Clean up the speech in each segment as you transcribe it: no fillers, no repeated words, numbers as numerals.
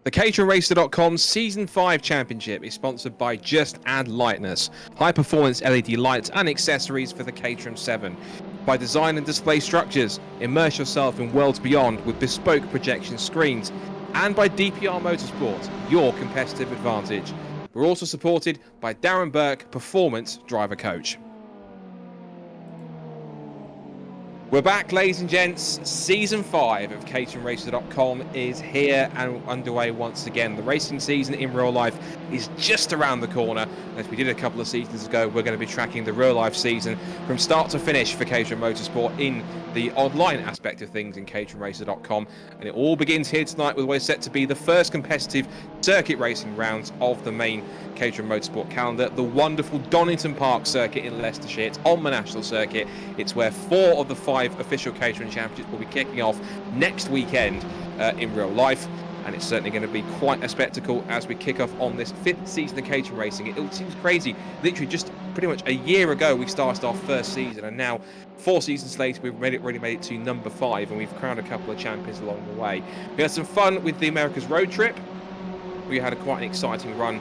The caterhamracer.com Season 5 Championship is sponsored by Just Add Lightness, high-performance LED lights and accessories for the Caterham 7. By Design and Display Structures, immerse yourself in worlds beyond with bespoke projection screens. And by DPR Motorsport, your competitive advantage. We're also supported by Darren Burke, Performance Driver Coach. We're back, ladies and gents. Season 5 of caterhamracer.com is here and underway once again. The racing season in real life is just around the corner. As we did a couple of seasons ago, we're going to be tracking the real life season from start to finish for Caterham Motorsport in the online aspect of things in caterhamracer.com. And it all begins here tonight with what is set to be the first competitive circuit racing rounds of the main Caterham Motorsport calendar, the wonderful Donington Park circuit in Leicestershire. It's on the national circuit. It's where 4 of the 5 official Caterham Championships will be kicking off next weekend in real life, and it's certainly going to be quite a spectacle as we kick off on this 5th season of Caterham Racing. It seems crazy, literally just pretty much a year ago we started our first season, and now 4 seasons later we've already made it to number 5, and we've crowned a couple of champions along the way. We had some fun with the America's Road Trip. We had quite an exciting run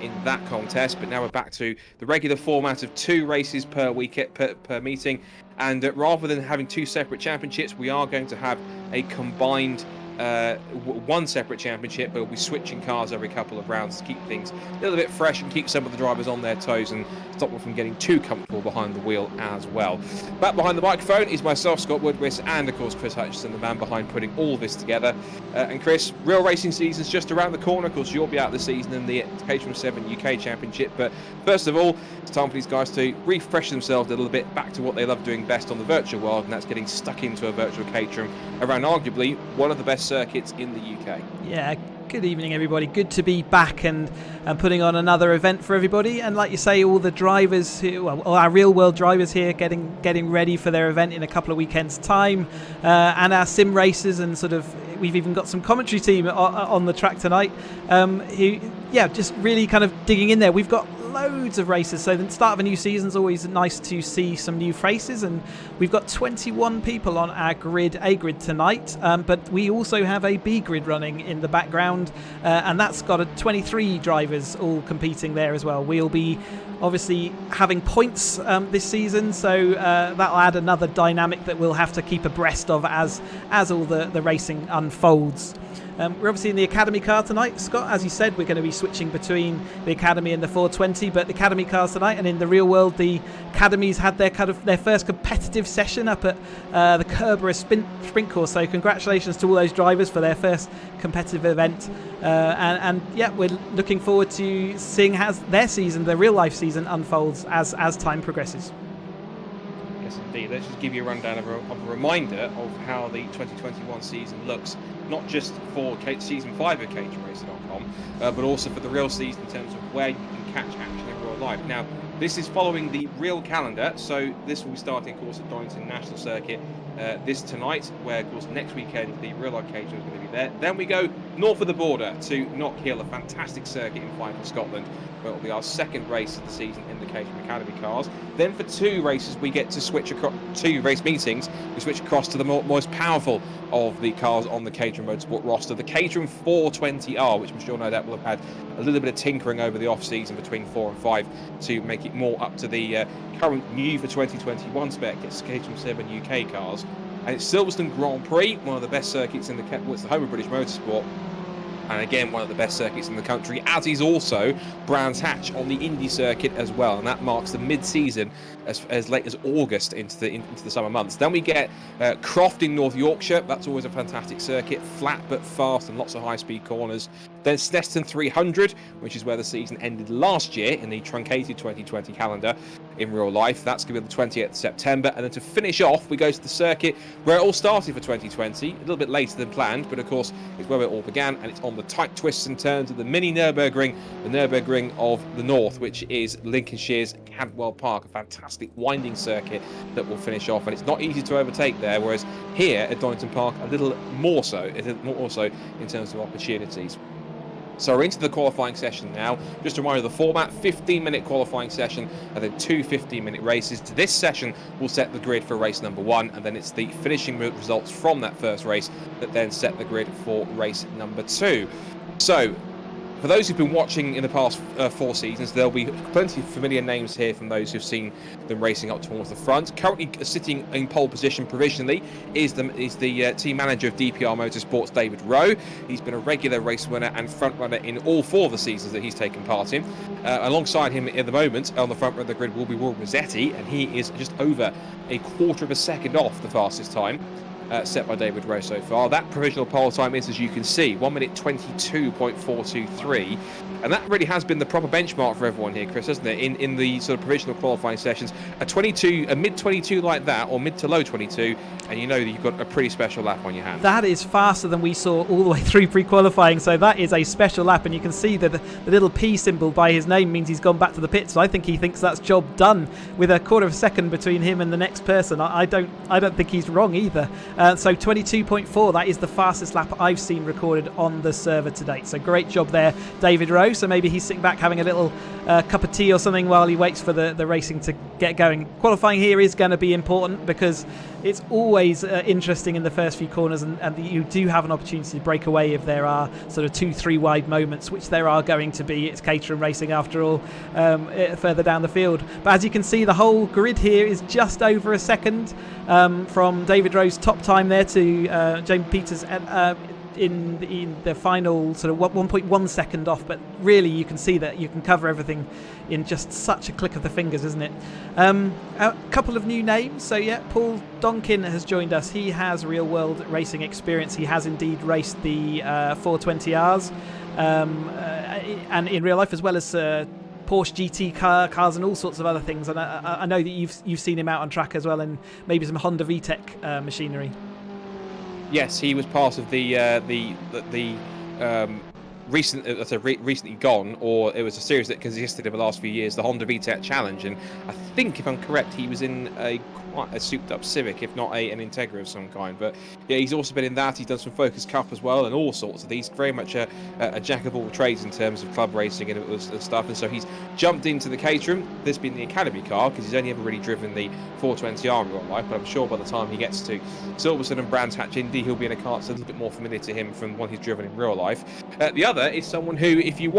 in that contest, but now we're back to the regular format of 2 races per week per meeting, and rather than having 2 separate championships, we are going to have a combined 1 separate championship, but we'll be switching cars every couple of rounds to keep things a little bit fresh and keep some of the drivers on their toes and stop them from getting too comfortable behind the wheel as well. Back behind the microphone is myself, Scott Woodwiss, and of course Chris Hutchinson, the man behind putting all this together. And Chris, real racing season's just around the corner. Of course, you'll be out this season in the Caterham 7 UK Championship, but first of all, it's time for these guys to refresh themselves a little bit back to what they love doing best on the virtual world, and that's getting stuck into a virtual Caterham around arguably one of the best circuits in the UK. Yeah, good evening everybody. Good to be back and putting on another event for everybody. And like you say, all the drivers all our real world drivers here getting ready for their event in a couple of weekends time, and our sim racers, and sort of we've even got some commentary team on the track tonight who just really kind of digging in there. We've got loads of races, so the start of a new season is always nice to see some new faces, and we've got 21 people on our A grid tonight, but we also have a B grid running in the background, and that's got 23 drivers all competing there as well. We'll be obviously having points this season, so that'll add another dynamic that we'll have to keep abreast of as all the racing unfolds. We're obviously in the Academy car tonight, Scott. As you said, we're going to be switching between the Academy and the 420, but the Academy cars tonight, and in the real world, the Academies had their first competitive session up at the Kerber sprint course. So congratulations to all those drivers for their first competitive event, and we're looking forward to seeing how their season, their real life season, unfolds as time progresses. Yes, indeed. Let's just give you a rundown of a reminder of how the 2021 season looks, not just for Season 5 of caterhamracer.com, but also for the real season in terms of where you can catch action in real life. Now, this is following the real calendar, so this will be starting, of course, at Donington National Circuit this tonight, where, of course, next weekend the real life Caterham is going to be there. Then we go north of the border to Knockhill, a fantastic circuit in Fife in Scotland, where it will be our second race of the season in the Caterham Academy cars. Then for 2 races, we get to switch across 2 race meetings. We switch across to the most powerful of the cars on the Caterham Motorsport roster, the Caterham 420R, which I'm sure no doubt will have had a little bit of tinkering over the off-season between 4 and 5 to make it more up to the current new for 2021 spec. It's Caterham 7 UK cars, and it's Silverstone Grand Prix, one of the best circuits in it's the home of British Motorsport, and again one of the best circuits in the country, as is also Brands Hatch on the Indy circuit as well, and that marks the mid-season as late as August into the summer months. Then we get Croft in North Yorkshire. That's always a fantastic circuit, flat but fast and lots of high-speed corners. Then Snetterton 300, which is where the season ended last year in the truncated 2020 calendar in real life. That's going to be the 28th of September. And then to finish off, we go to the circuit where it all started for 2020, a little bit later than planned, but of course it's where it all began, and it's on the tight twists and turns of the mini Nürburgring, the Nürburgring of the North, which is Lincolnshire's Cantwell Park, a fantastic winding circuit that will finish off, and it's not easy to overtake there, whereas here at Donington Park a little more so in terms of opportunities. So we're into the qualifying session now. Just a reminder of the format, 15-minute qualifying session and then 2 15-minute races. This session will set the grid for race number 1, and then it's the finishing results from that first race that then set the grid for race number 2. So, for those who've been watching in the past 4 seasons, there'll be plenty of familiar names here from those who've seen them racing up towards the front. Currently sitting in pole position provisionally is the team manager of DPR Motorsport's David Rowe. He's been a regular race winner and front runner in all 4 of the seasons that he's taken part in. Alongside him at the moment on the front of the grid will be Will Rossetti, and he is just over a quarter of a second off the fastest time set by David Rowe so far. That provisional pole time is, as you can see, 1 minute 22.423, and that really has been the proper benchmark for everyone here, Chris, hasn't it? In the sort of provisional qualifying sessions, a mid 22 like that, or mid to low 22, and you know that you've got a pretty special lap on your hands. That is faster than we saw all the way through pre-qualifying, so that is a special lap, and you can see that the little P symbol by his name means he's gone back to the pits. So I think he thinks that's job done with a quarter of a second between him and the next person. I don't think he's wrong either. So 22.4, that is the fastest lap I've seen recorded on the server to date. So great job there, David Rowe. So maybe he's sitting back having a little cup of tea or something while he waits for the racing to get going. Qualifying here is going to be important because it's always interesting in the first few corners, and you do have an opportunity to break away if there are sort of 2-3 wide moments, which there are going to be. It's Caterham racing after all, further down the field. But as you can see, the whole grid here is just over a second from David Rowe's top time there to Jamie Peters in the final sort of 1.1 second off. But really you can see that you can cover everything in just such a click of the fingers, isn't it? A couple of new names. So yeah, Paul Duncan has joined us. He has real world racing experience. He has indeed raced the 420Rs and in real life, as well as Porsche GT cars and all sorts of other things. And I know that you've seen him out on track as well, and maybe some Honda VTEC machinery. Yes, he was part of the recently gone, or it was a series that existed over the last few years, the Honda VTEC Challenge, and I think, if I'm correct, he was in quite a souped-up Civic, if not an Integra of some kind. But yeah, he's also been in that. He's done some Focus Cup as well, and all sorts of these. Very much a jack of all trades in terms of club racing and stuff. And so he's jumped into the Caterham. This being the Academy car, because he's only ever really driven the 420R in real life. But I'm sure by the time he gets to Silverstone and Brands Hatch Indy, he'll be in a car that's a little bit more familiar to him from one he's driven in real life. The other is someone who, if you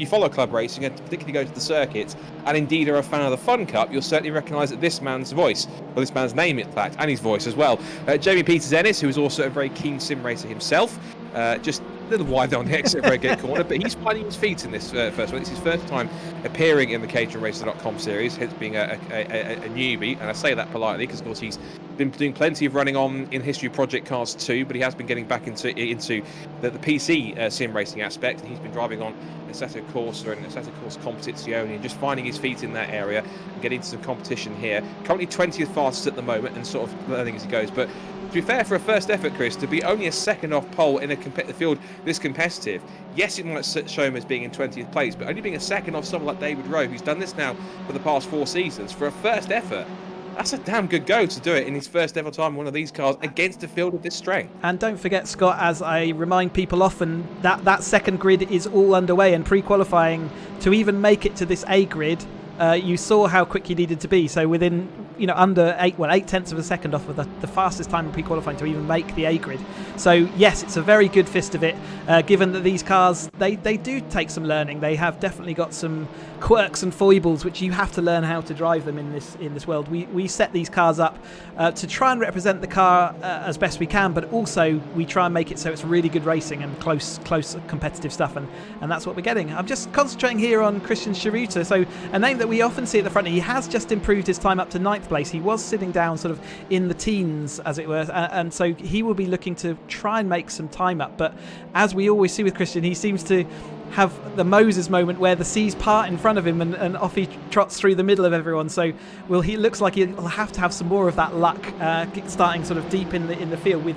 follow club racing and particularly go to the circuits, and indeed are a fan of the Fun Cup, you'll certainly recognise that this man's voice, or this man's name in fact, and his voice as well. Jamie Peters-Ennis, who is also a very keen sim racer himself, just a little wide on the exit very good corner, but he's finding his feet in this first one. It's his first time appearing in the caterhamracer.com series, hence being a newbie, and I say that politely because of course he's been doing plenty of running on in History Project Cars too, but he has been getting back into the PC sim racing aspect, and he's been driving on Assetto Corsa and Assetto Corsa Competizione and just finding his feet in that area and getting into some competition here. Currently 20th fastest at the moment and sort of learning as he goes, but to be fair, for a first effort, Chris, to be only a second off pole in a field this competitive, yes, it might show him as being in 20th place, but only being a second off someone like David Rowe, who's done this now for the past 4 seasons, for a first effort, that's a damn good go to do it in his first ever time in one of these cars against a field of this strength. And don't forget, Scott, as I remind people often, that second grid is all underway, and pre-qualifying to even make it to this A grid, you saw how quick you needed to be. So within, under 8/10 of a second off of the fastest time in pre-qualifying to even make the A grid. So yes, it's a very good fist of it, given that these cars, they do take some learning. They have definitely got some quirks and foibles which you have to learn how to drive them in this world. We set these cars up to try and represent the car as best we can, but also we try and make it so it's really good racing and close competitive stuff, and that's what we're getting. I'm just concentrating here on Christian Chiruta, so a name that we often see at the front. He has just improved his time up to 9th place. He was sitting down sort of in the teens, as it were, and so he will be looking to try and make some time up. But as we always see with Christian, he seems to have the Moses moment where the seas part in front of him and off he trots through the middle of everyone. So he looks like he'll have to have some more of that luck, starting sort of deep in the field with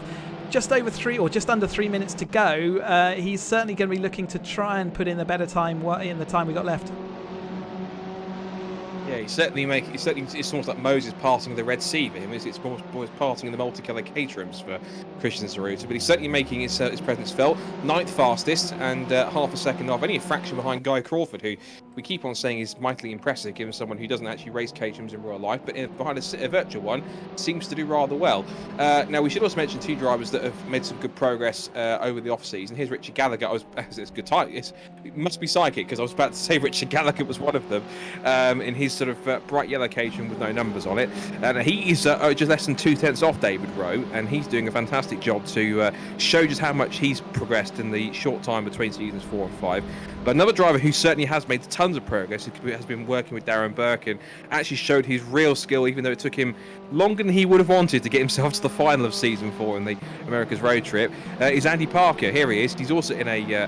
just over 3 or just under 3 minutes to go. He's certainly going to be looking to try and put in a better time in the time we got left. Yeah, it's almost like Moses passing the Red Sea for him. It's almost parting in the multicoloured Caterhams for Christian Zeruta, but he's certainly making his presence felt. Ninth fastest and half a second off, only a fraction behind Guy Crawford, who we keep on saying is mightily impressive, given someone who doesn't actually race Caterhams in real life, but behind a virtual one, seems to do rather well. Now, we should also mention two drivers that have made some good progress over the off-season. Here's Richard Gallagher. It's good time. It must be psychic, because I was about to say Richard Gallagher was one of them in his sort of bright yellow Caterham with no numbers on it. And he is just less than 2/10 off David Rowe, and he's doing a fantastic job to show just how much he's progressed in the short time between seasons 4 and 5. But another driver who certainly has made tons of progress, who has been working with Darren Burke and actually showed his real skill, even though it took him longer than he would have wanted to get himself to the final of season 4 in the America's Road Trip, is Andy Parker. Here he is. He's also in a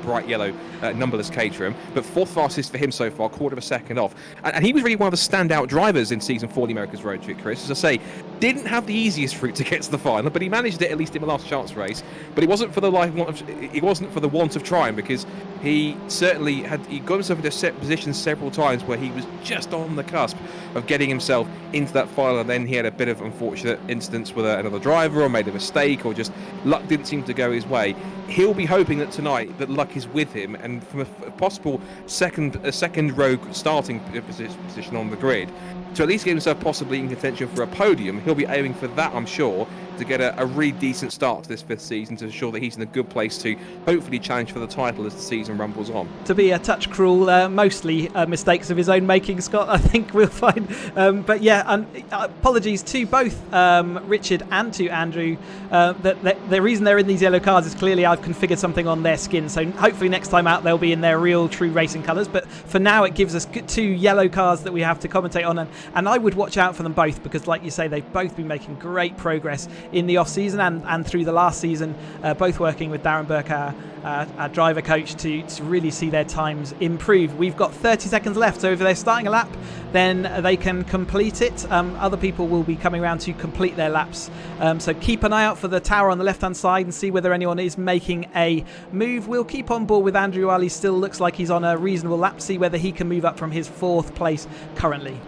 bright yellow numberless Caterham, but fourth fastest for him so far, quarter of a second off. And he was really one of the standout drivers in season 4 of the America's Road Trip, Chris. As I say, didn't have the easiest route to get to the final, but he managed it at least in the last chance race. But it wasn't for the want of trying, because he got himself into set positions several times where he was just on the cusp of getting himself into that final, and then he had a bit of unfortunate incidents with another driver, or made a mistake, or just luck didn't seem to go his way. He'll be hoping that tonight that luck is with him, and from a possible second row starting position on the grid, to at least get himself possibly in contention for a podium. He'll be aiming for that, I'm sure, to get a really decent start to this 5th season, to ensure that he's in a good place to hopefully challenge for the title as the season rumbles on. To be a touch cruel, mostly mistakes of his own making, Scott, I think we'll find. But yeah, apologies to both Richard and to Andrew. That the reason they're in these yellow cars is clearly I've configured something on their skin, so hopefully next time out they'll be in their real true racing colours. But for now it gives us 2 yellow cars that we have to commentate on, and I would watch out for them both, because like you say, they've both been making great progress in the off-season and through the last season, both working with Darren Burke, our driver coach, to really see their times improve. We've got 30 seconds left, so if they're starting a lap, then they can complete it. Other people will be coming around to complete their laps, so keep an eye out for the tower on the left-hand side and see whether anyone is making a move. We'll keep on board with Andrew while he still looks like he's on a reasonable lap, see whether he can move up from his 4th place currently.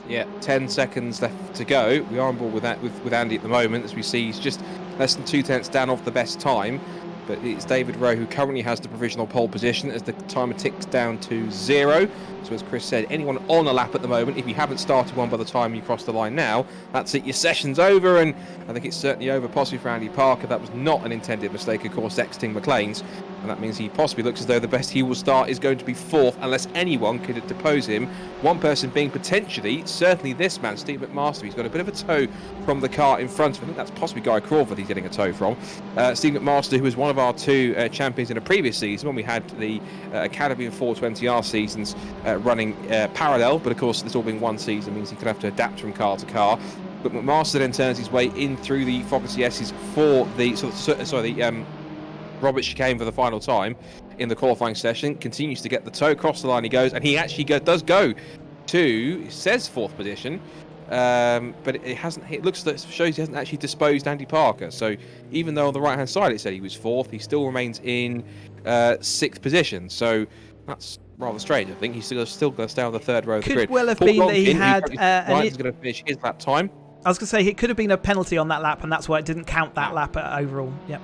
Yeah, 10 seconds left to go. We are on board with that with Andy at the moment. As we see, he's just less than 2/10 down off the best time. But it's David Rowe who currently has the provisional pole position as the timer ticks down to 0. So as Chris said, anyone on a lap at the moment, if you haven't started one by the time you cross the line now, that's it, your session's over, and I think it's certainly over possibly for Andy Parker. That was not an intended mistake, of course, exiting McLean's, and that means he possibly looks as though the best he will start is going to be 4th, unless anyone could depose him. One person being potentially, certainly this man, Steve McMaster. He's got a bit of a tow from the car in front of him. I think that's possibly Guy Crawford he's getting a tow from. Steve McMaster, who was one of our 2 champions in a previous season when we had the Academy and 420R seasons running parallel, but of course this all being one season means he could have to adapt from car to car. But McMaster then turns his way in through the Fogarty S's for the Robert chicane for the final time in the qualifying session, continues to get the tow, across the line he goes, and he actually does go to, it says 4th position, but it hasn't. It shows he hasn't actually disposed Andy Parker. So even though on the right hand side it said he was 4th, he still remains in 6th position. So that's rather strange. I think he's still going to stay on the 3rd row of the grid. Could well have been that he had. He's going to finish his lap time. I was going to say it could have been a penalty on that lap, and that's why it didn't count that lap overall. Yep.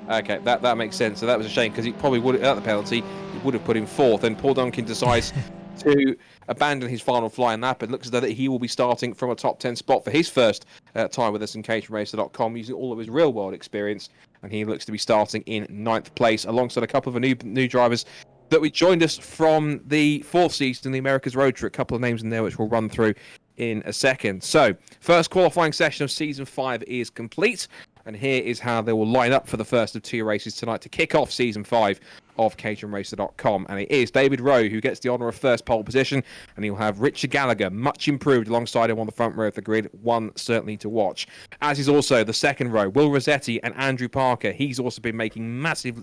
Okay, that makes sense. So that was a shame, because he probably would, at the penalty, he would have put him 4th. And Paul Duncan decides to abandon his final flying lap. It looks as though that he will be starting from a top 10 spot for his first time with us in caterhamracer.com, using all of his real-world experience. And he looks to be starting in 9th place, alongside a couple of new drivers that we joined us from the 4th season in the America's Road Trip. A couple of names in there which we'll run through in a second. So, first qualifying session of Season 5 is complete. And here is how they will line up for the first of 2 races tonight to kick off Season 5 of caterhamracer.com. And it is David Rowe who gets the honour of first pole position, and he'll have Richard Gallagher, much improved, alongside him on the front row of the grid. One certainly to watch. As is also the second row, Will Rossetti and Andrew Parker. He's also been making massive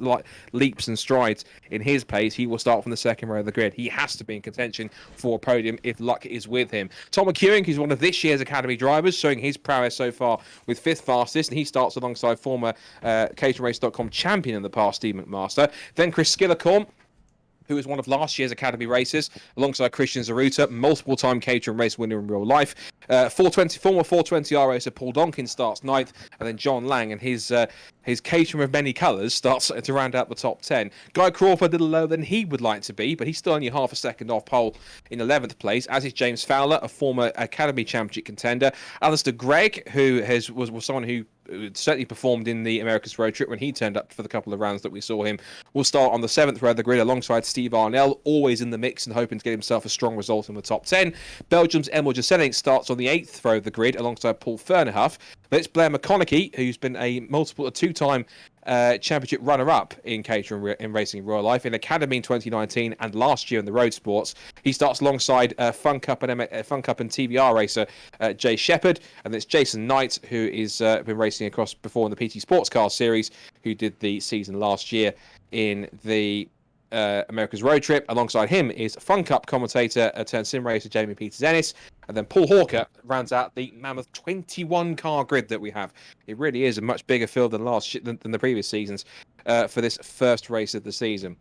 leaps and strides in his pace. He will start from the second row of the grid. He has to be in contention for a podium if luck is with him. Tom Mccuring, who's one of this year's Academy drivers, showing his prowess so far with 5th fastest, and he starts alongside former caterhamracer.com champion in the past, Steve McMaster. Then Chris Skillicorn, who was one of last year's Academy racers, alongside Christian Zaruta, multiple-time Caterham race winner in real life. Former 420R racer Paul Donkin starts 9th, and then John Lang and his Caterham of many colours starts to round out the top 10. Guy Crawford a little lower than he would like to be, but he's still only half a second off pole in 11th place, as is James Fowler, a former Academy Championship contender. Alistair Gregg, who was someone who certainly performed in the America's Road Trip when he turned up for the couple of rounds that we saw him, will start on the 7th row of the grid alongside Steve Arnell, always in the mix and hoping to get himself a strong result in the top 10. Belgium's Emil Jasenic starts on the 8th row of the grid alongside Paul Fernerhuff. But it's Blair McConaughey, who's been a two-time championship runner-up in Caterham in racing in real life, in Academy in 2019 and last year in the road sports. He starts alongside Fun Cup and TBR racer Jay Shepherd, and it's Jason Knight, who is been racing across before in the PT Sports Car Series, who did the season last year in the America's Road Trip. Alongside him is Fun Cup commentator turned sim racer Jamie Peters-Ennis, and then Paul Hawker rounds out the mammoth 21-car grid that we have. It really is a much bigger field than the previous seasons for this first race of the season.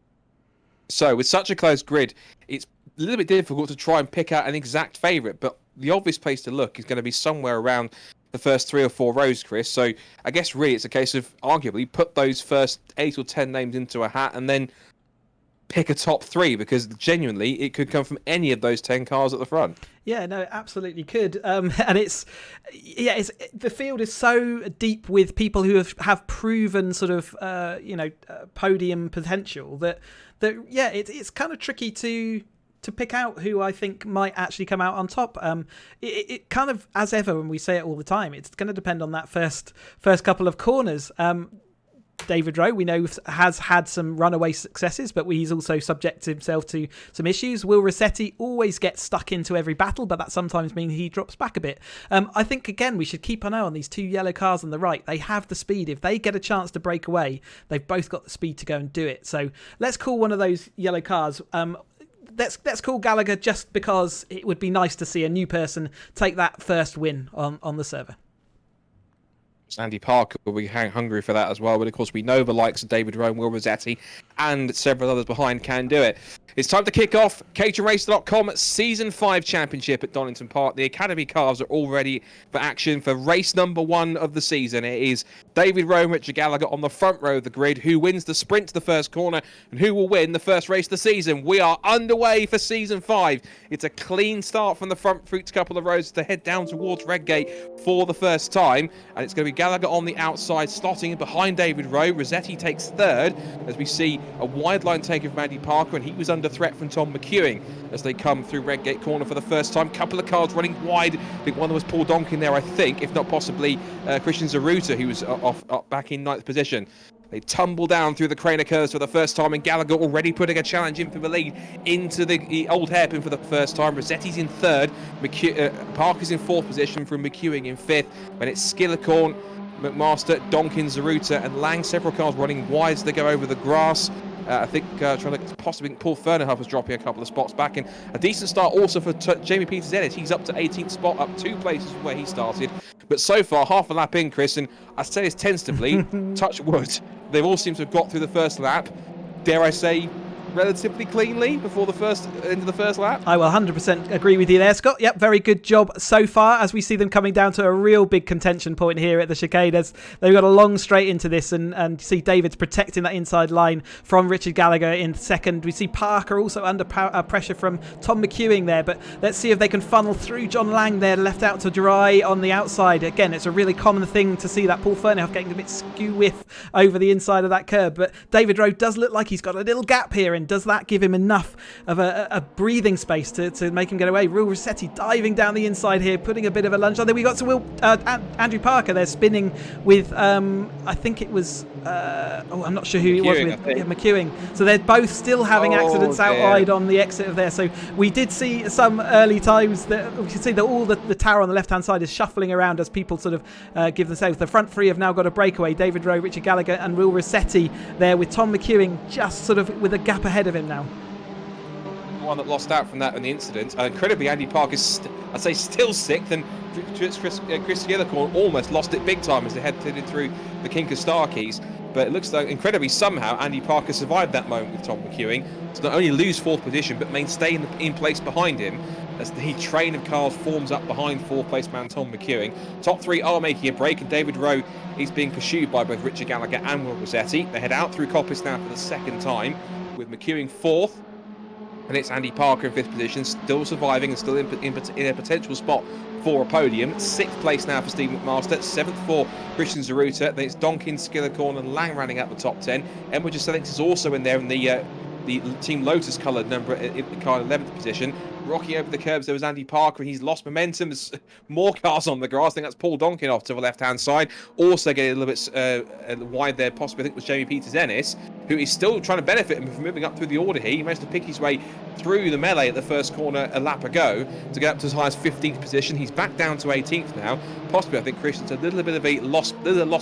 So with such a close grid, it's a little bit difficult to try and pick out an exact favourite, but the obvious place to look is going to be somewhere around the first 3 or 4 rows, Chris. So I guess really it's a case of arguably put those first 8 or 10 names into a hat and then pick a top 3, because genuinely it could come from any of those 10 cars at the front. Yeah, no, it absolutely could. And the field is so deep with people who have proven sort of podium potential that it's kind of tricky to pick out who I think might actually come out on top. It kind of, as ever, when we say it all the time, it's going to depend on that first couple of corners. David Rowe, we know, has had some runaway successes, but he's also subjected himself to some issues. Will Rossetti always gets stuck into every battle, but that sometimes means he drops back a bit. I think, again, we should keep an eye on these 2 yellow cars on the right. They have the speed. If they get a chance to break away, they've both got the speed to go and do it. So let's call one of those yellow cars. Let's call Gallagher, just because it would be nice to see a new person take that first win on the server. Andy Parker will be hungry for that as well, but of course we know the likes of David Rowe, Will Rossetti and several others behind can do it. It's time to kick off caterhamracer.com Season 5 Championship at Donington Park. The Academy cars are all ready for action for race number 1 of the season. It is David Rowe and Richard Gallagher on the front row of the grid. Who wins the sprint to the first corner and who will win the first race of the season? We are underway for Season 5. It's a clean start from the front couple of rows to head down towards Redgate for the first time, and it's going to be Gallagher on the outside, slotting in behind David Rowe. Rossetti takes 3rd as we see a wide line take of Andy Parker, and he was under threat from Tom Mccuring as they come through Redgate corner for the first time. Couple of cars running wide. I think one was Paul Donkin there, if not possibly Christian Zaruta, who was up back in 9th position. They tumble down through the Craner curves for the first time, and Gallagher already putting a challenge in for the lead into the old hairpin for the first time. Rossetti's in 3rd, Parker's in 4th position from Mccuring in 5th, and it's Skillicorn, McMaster, Donkin, Zaruta and Lang. Several cars running wide as they go over the grass. I think possibly Paul Fernerhuff was dropping a couple of spots back, and a decent start also for Jamie Peters-Ennis. He's up to 18th spot, up 2 places from where he started. But so far, half a lap in, Chris, and I say this tentatively, touch wood, they all seem to have got through the first lap. Dare I say, relatively cleanly before the end of the first lap. I will 100% agree with you there, Scott. Yep, very good job so far, as we see them coming down to a real big contention point here at the chicane. They've got a long straight into this, and see David's protecting that inside line from Richard Gallagher in 2nd. We see Parker also under pressure from Tom Mccuring there, but let's see if they can funnel through John Lang there, left out to dry on the outside. Again, it's a really common thing to see that Paul Fernerhuff getting a bit skew-whiff over the inside of that curb, but David Rowe does look like he's got a little gap here, and does that give him enough of a breathing space to make him get away? Will Rossetti diving down the inside here, putting a bit of a lunge on. Then we got to Andrew Parker there spinning with I think it was I'm not sure who it was with Mccuring. So they're both still having accidents out wide on the exit of there. So we did see some early times that we can see that all the tower on the left hand side is shuffling around as people sort of give the save. The front 3 have now got a breakaway. David Rowe, Richard Gallagher and Will Rossetti there, with Tom Mccuring just sort of with a gap ahead of him now. One that lost out from that in the incident. Incredibly, Andy Park is, I'd say, still 6th, and Chris Gillicorn almost lost it big time as they headed through the Kinker Star Keys. But it looks like, incredibly, somehow Andy Parker survived that moment with Tom Mccuring to not only lose 4th position, but mainstay in place behind him as the train of cars forms up behind 4th place man Tom Mccuring. Top 3 are making a break, and David Rowe is being pursued by both Richard Gallagher and Will Rossetti. They head out through Coppice now for the 2nd time, with Mccuring 4th, and it's Andy Parker in 5th position, still surviving and still in a potential spot for a podium. 6th place now for Steve McMaster, 7th for Christian Zaruta, then it's Donkin, Skillicorn and Lang rounding out the top 10. Emma Gisellix is also in there in the Team Lotus coloured number in the car 11th position. Rocky over the curbs, there was Andy Parker, and he's lost momentum. There's more cars on the grass. I think that's Paul Donkin off to the left-hand side. Also getting a little bit wide there, possibly, I think it was Jamie Peters-Ennis, who is still trying to benefit from moving up through the order here. He managed to pick his way through the melee at the first corner a lap ago to get up to as high as 15th position. He's back down to 18th now. Possibly, I think Christian's a little bit of a lost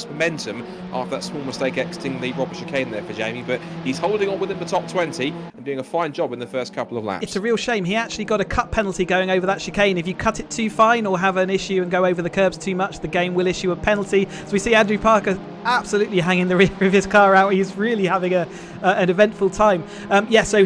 momentum after that small mistake exiting the rubber chicane there for Jamie, but he's holding on within the top 20 and doing a fine job in the first couple of laps. It's a real shame. He actually got a cut penalty going over that chicane. If you cut it too fine or have an issue and go over the curbs too much, the game will issue a penalty. So we see Andrew Parker absolutely hanging the rear of his car out. He's really having an eventful time. So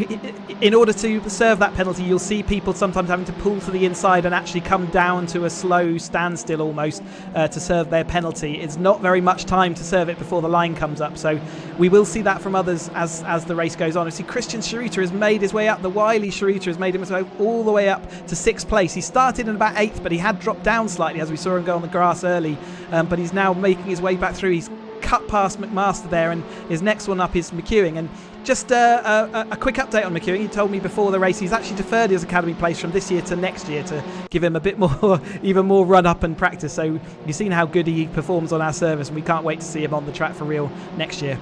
in order to serve that penalty, you'll see people sometimes having to pull to the inside and actually come down to a slow standstill almost to serve their penalty. It's not very much time to serve it before the line comes up. So we will see that from others as the race goes on. You see Christian Scheruter has made his way up. The wily Scheruter has made his way all the way up to 6th place. He started in about 8th, but he had dropped down slightly as we saw him go on the grass early. But he's now making his way back through. He's cut past McMaster there, and his next one up is Mccuring. And just a quick update on Mccuring. He told me before the race he's actually deferred his academy place from this year to next year to give him a bit more, even more run up and practice. So you've seen how good he performs on our service, and we can't wait to see him on the track for real next year.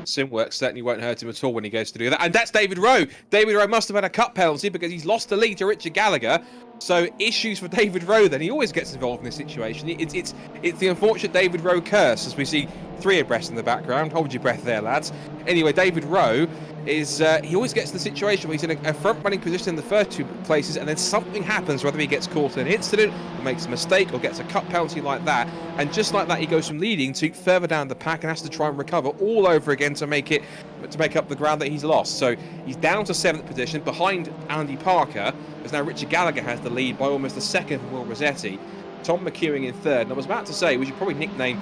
Sim work certainly won't hurt him at all when he goes to do that. And that's David Rowe. David Rowe must have had a cut penalty because he's lost the lead to Richard Gallagher. So issues for David Rowe then. He always gets involved in this situation. It's the unfortunate David Rowe curse, as we see 3 abreast in the background. Hold your breath there, lads. Anyway, David Rowe is he always gets in the situation where he's in a front running position in the first 2 places, and then something happens, whether he gets caught in an incident or makes a mistake or gets a cut penalty like that, and just like that he goes from leading to further down the pack and has to try and recover all over again to make up the ground that he's lost. So he's down to 7th position behind Andy Parker, as now Richard Gallagher has the lead by almost a second from Will Rossetti. Tom Mccuring in 3rd, and I was about to say we should probably nickname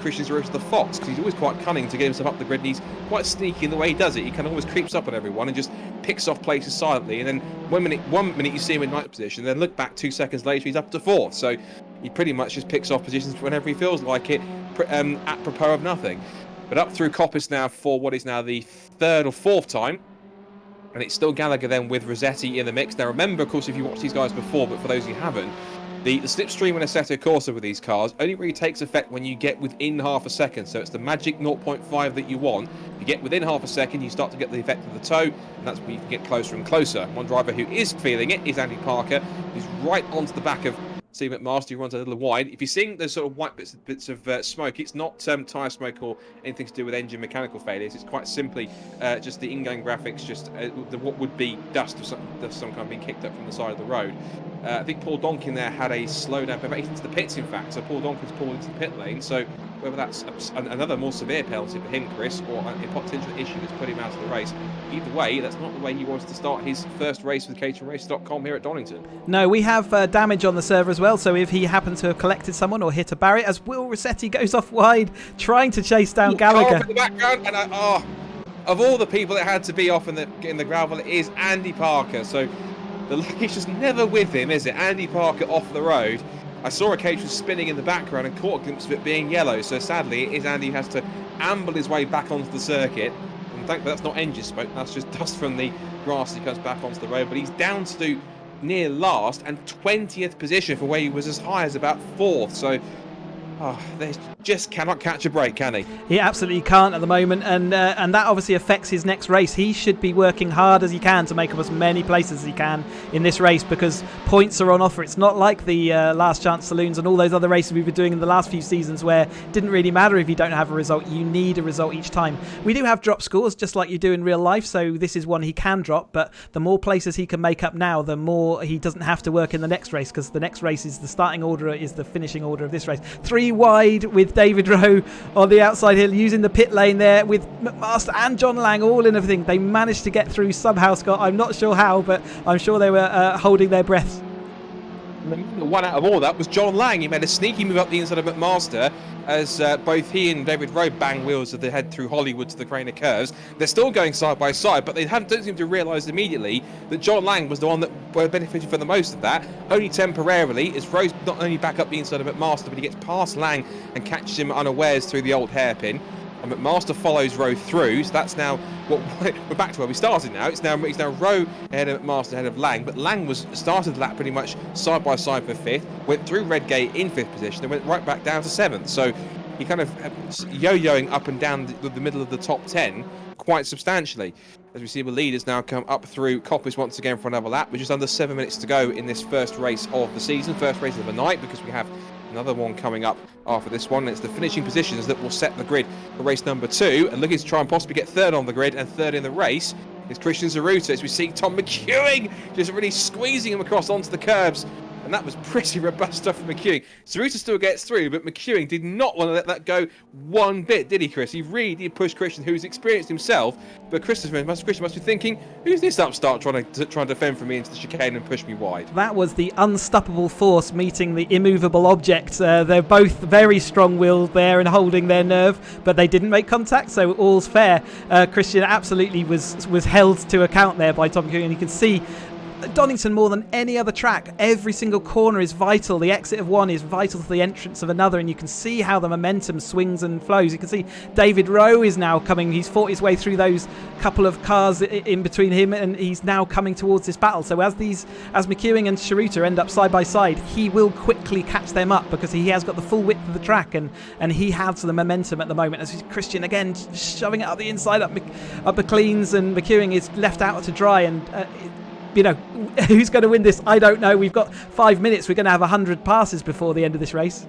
Christian Zaruta the Fox, because he's always quite cunning to get himself up the grid, and he's quite sneaky in the way he does it. He kind of always creeps up on everyone and just picks off places silently, and then one minute you see him in 9th position, then look back 2 seconds later he's up to 4th. So he pretty much just picks off positions whenever he feels like it, apropos of nothing. But up through Coppice now for what is now the 3rd or 4th time. And it's still Gallagher then with Rossetti in the mix. Now remember, of course, if you watched these guys before, but for those who haven't, the slipstream and Assetto Corsa with these cars only really takes effect when you get within half a second. So it's the magic 0.5 that you want. If you get within half a second, you start to get the effect of the toe, and that's when you can get closer and closer. One driver who is feeling it is Andy Parker, who's right onto the back of Steve McMaster, who runs a little wide. If you're seeing those sort of white bits of smoke, it's not tyre smoke or anything to do with engine mechanical failures. It's quite simply just the in-game graphics, just what would be dust of some kind being kicked up from the side of the road. I think Paul Donkin there had a slowdown, but into the pits, in fact. So Paul Donkin's pulled into the pit lane. So whether that's another more severe penalty for him, Chris, or a potential issue that's put him out of the race, either way, that's not the way he wants to start his first race with caterhamracer.com here at Donington. No, we have damage on the server as well. So if he happened to have collected someone or hit a barrier, as Will Rossetti goes off wide, trying to chase down Gallagher. In the background, and of all the people that had to be off in the gravel, it is Andy Parker. So the luggage is never with him, is it? Andy Parker off the road. I saw a cage was spinning in the background and caught a glimpse of it being yellow. So sadly, it is Andy who has to amble his way back onto the circuit. And thankfully, that's not engine smoke. That's just dust from the grass as he comes back onto the road. But he's down to near last and 20th position for where he was as high as about 4th. So they just cannot catch a break, can he? He absolutely can't at the moment, and that obviously affects his next race. He should be working hard as he can to make up as many places as he can in this race, because points are on offer. It's not like the Last Chance Saloons and all those other races we've been doing in the last few seasons where it didn't really matter if you don't have a result. You need a result each time. We do have drop scores just like you do in real life, so this is one he can drop, but the more places he can make up now, the more he doesn't have to work in the next race, because the next race is the starting order, is the finishing order of this race. 3 way wide with David Rowe on the outside here, using the pit lane there with McMaster and John Lang all in everything. They managed to get through somehow, Scott. I'm not sure how, but I'm sure they were holding their breaths. The one out of all that was John Lang. He made a sneaky move up the inside of McMaster as both he and David Rowe bang wheels as they head through Hollywood to the Craner curves. They're still going side by side, but they don't seem to realise immediately that John Lang was the one that benefited from the most of that, only temporarily, as Rowe's not only back up the inside of McMaster, but he gets past Lang and catches him unawares through the old hairpin. And McMaster follows Rowe through, so that's now we're back to where we started now. It's now Rowe ahead of McMaster, ahead of Lang, but Lang started the lap pretty much side by side for 5th, went through Redgate in 5th position and went right back down to 7th. So he kind of yo-yoing up and down the middle of the top 10 quite substantially. As we see the leaders now come up through Coppice once again for another lap. We're just under 7 minutes to go in this first race of the season, first race of the night, because we have another one coming up after this one. It's the finishing positions that will set the grid for race number 2. And looking to try and possibly get 3rd on the grid and 3rd in the race is Christian Zaruta, as we see Tom Mccuring just really squeezing him across onto the curbs. And that was pretty robust stuff from Mccuring. Zaruta still gets through, but Mccuring did not want to let that go one bit, did he, Chris? He really did push Christian, who's experienced himself. But Christian must be thinking, who's this upstart trying to defend from me into the chicane and push me wide? That was the unstoppable force meeting the immovable object. They're both very strong-willed there and holding their nerve, but they didn't make contact, so all's fair. Christian absolutely was held to account there by Tom Mccuring, and you can see Donington, more than any other track, every single corner is vital. The exit of one is vital to the entrance of another, and you can see how the momentum swings and flows. You can see David Rowe is now coming. He's fought his way through those couple of cars in between him, and he's now coming towards this battle. So as Mccuring and Zaruta end up side by side, he will quickly catch them up because he has got the full width of the track, and he has the momentum at the moment. As Christian again shoving it up the inside, up McLean's, and Mccuring is left out to dry, and who's going to win this? I don't know. We've got 5 minutes. We're going to have 100 passes before the end of this race.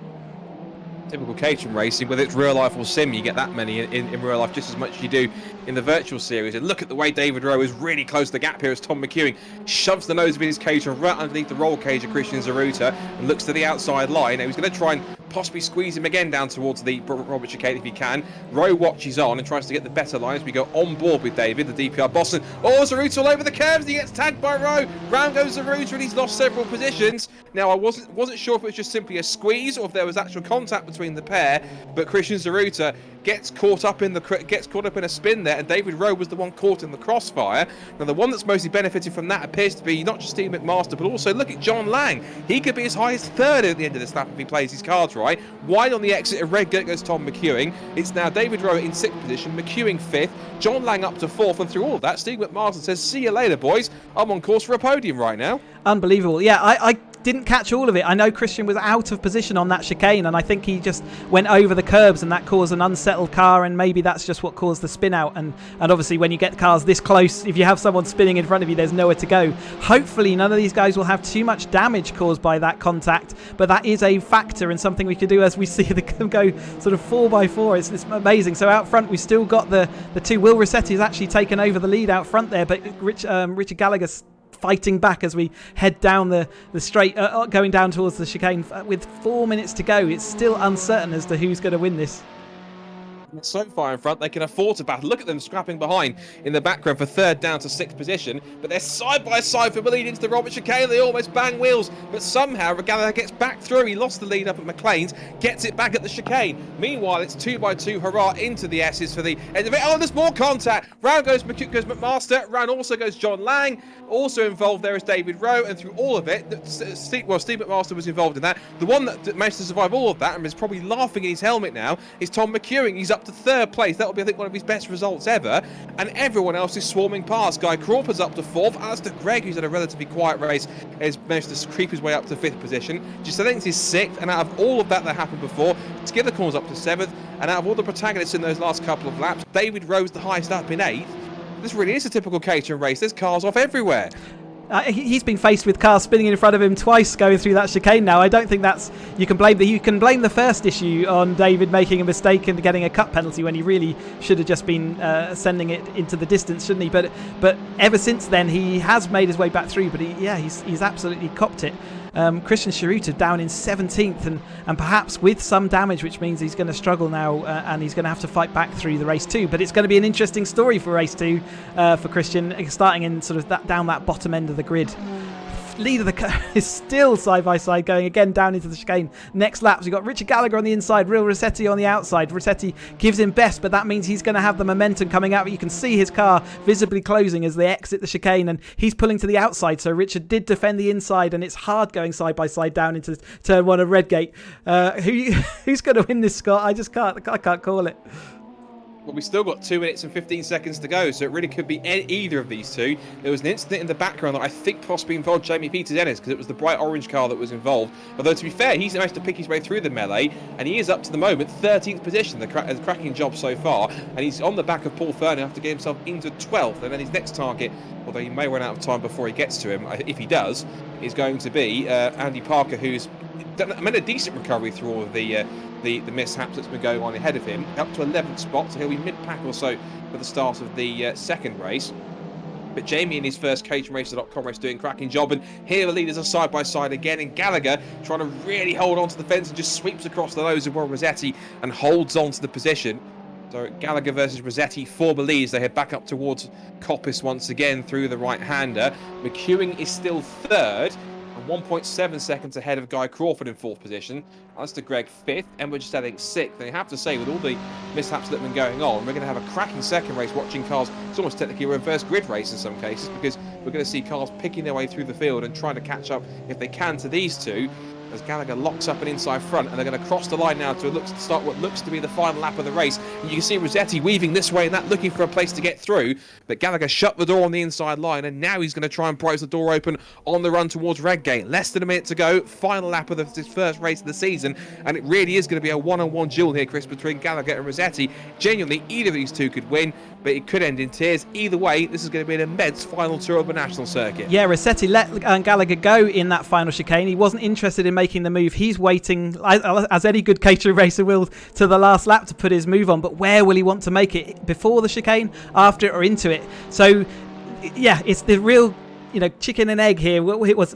Typical Caterham racing, whether it's real life or sim, you get that many in real life just as much as you do in the virtual series. And look at the way David Rowe is really close to the gap here as Tom Mccuring shoves the nose of his Caterham right underneath the roll cage of Christian Zaruta and looks to the outside line. Now he's going to try and possibly squeeze him again down towards the Robert chicane if he can. Rowe watches on and tries to get the better line as we go on board with David, the DPR Boston. Oh, Zaruta all over the curves. He gets tagged by Rowe. Round goes Zaruta and he's lost several positions. Now I wasn't sure if it was just simply a squeeze or if there was actual contact between the pair, but Christian Zaruta gets caught up in a spin there, and David Rowe was the one caught in the crossfire. Now the one that's mostly benefited from that appears to be not just Steve McMaster, but also look at John Lang. He could be as high as 3rd at the end of this lap if he plays his cards right. Wide on the exit of Redgate goes Tom Mccuring. It's now David Rowe in 6th position, Mccuring 5th, John Lang up to 4th, and through all of that, Steve McMaster says, "See you later, boys. I'm on course for a podium right now." Unbelievable. Yeah, I didn't catch all of it. I know Christian was out of position on that chicane, and I think he just went over the curbs, and that caused an unsettled car, and maybe that's just what caused the spin out. And obviously when you get cars this close, if you have someone spinning in front of you, there's nowhere to go. Hopefully none of these guys will have too much damage caused by that contact, but that is a factor and something we could do as we see them go sort of 4x4. It's amazing. So out front we've still got the two. Will Rossetti's actually taken over the lead out front there, but Richard Gallagher's fighting back as we head down the straight, going down towards the chicane. With 4 minutes to go, it's still uncertain as to who's going to win this. So far in front, they can afford to battle. Look at them scrapping behind in the background for 3rd down to 6th position, but they're side by side for the lead into the Robert chicane. They almost bang wheels, but somehow Gallagher gets back through. He lost the lead up at McLean's, gets it back at the chicane. Meanwhile, it's 2x2 hurrah into the S's for the end of it. Oh, there's more contact. Round goes McMaster. Round also goes John Lang. Also involved there is David Rowe, and through all of it, Steve McMaster was involved in that. The one that managed to survive all of that and is probably laughing in his helmet now is Tom Mccuring. He's up to 3rd place. That will be, I think, one of his best results ever. And everyone else is swarming past. Guy Crawford's up to 4th. Alistair Gregg, who's had a relatively quiet race, has managed to creep his way up to 5th position. Gisellen's is 6th. And out of all of that happened before, Skithercorn's up to 7th. And out of all the protagonists in those last couple of laps, David Rowe's the highest up in 8th. This really is a typical Caterham race. There's cars off everywhere. He's been faced with cars spinning in front of him twice going through that chicane now. I don't think you can blame the first issue on David making a mistake and getting a cut penalty when he really should have just been sending it into the distance, shouldn't he? But ever since then he has made his way back through. But he's absolutely copped it. Christian Chiruta down in 17th and perhaps with some damage, which means he's going to struggle now and he's going to have to fight back through the race 2. But it's going to be an interesting story for race 2 for Christian, starting in sort of down that bottom end of the grid. Lead of the car is still side by side, going again down into the chicane. Next laps, we've got Richard Gallagher on the inside, Real Rossetti on the outside. Rossetti gives him best, but that means he's going to have the momentum coming out. You can see his car visibly closing as they exit the chicane, and he's pulling to the outside. So Richard did defend the inside, and it's hard going side by side down into turn 1 of Redgate. Who's going to win this, Scott? I can't call it. Well, we still got 2 minutes and 15 seconds to go, so it really could be either of these two. There was an incident in the background that I think possibly involved Jamie Peters-Ennis, because it was the bright orange car that was involved. Although, to be fair, he's managed to pick his way through the melee, and he is up to the moment 13th position, the cracking job so far, and he's on the back of Paul Ferner after getting himself into 12th, and then his next target, although he may run out of time before he gets to him, if he does, is going to be Andy Parker, who's made a decent recovery through all of the mishaps that's been going on ahead of him, up to 11th spot, so he'll be mid-pack or so for the start of the second race. But Jamie in his first caterhamracer.com race doing a cracking job, and here the leaders are side by side again, and Gallagher trying to really hold on to the fence and just sweeps across the nose of Will Rossetti and holds on to the position. So Gallagher versus Rossetti for the leads. They head back up towards Coppice once again through the right-hander. Mccuring is still third, and 1.7 seconds ahead of Guy Crawford in 4th position. Alistair Gregg 5th, and we're just adding 6th. And you have to say, with all the mishaps that have been going on, we're going to have a cracking second race watching cars. It's almost technically a reverse grid race in some cases, because we're going to see cars picking their way through the field and trying to catch up, if they can, to these two, as Gallagher locks up an inside front, and they're going to cross the line now to start what looks to be the final lap of the race. And you can see Rossetti weaving this way and that, looking for a place to get through, but Gallagher shut the door on the inside line, and now he's going to try and prise the door open on the run towards Redgate. Less than a minute to go, final lap of this first race of the season, and it really is going to be a one-on-one duel here, Chris, between Gallagher and Rossetti. Genuinely, either of these two could win, but it could end in tears. Either way, this is going to be an immense final tour of the national circuit. Yeah, Rossetti let Gallagher go in that final chicane. He wasn't interested in making the move. He's waiting, as any good caterer racer will, to the last lap to put his move on. But where will he want to make it? Before the chicane, after it, or into it? So, yeah, it's the real, chicken and egg here. It was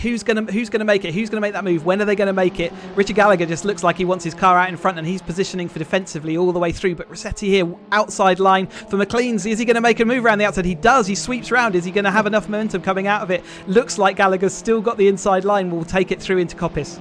who's gonna make it? Who's gonna make that move? When are they gonna make it? Richard Gallagher just looks like he wants his car out in front, and he's positioning for defensively all the way through. But Rossetti here, outside line for McLean's. Is he gonna make a move around the outside? He does. He sweeps round. Is he gonna have enough momentum coming out of it? Looks like Gallagher's still got the inside line. Will take it through into Coppice.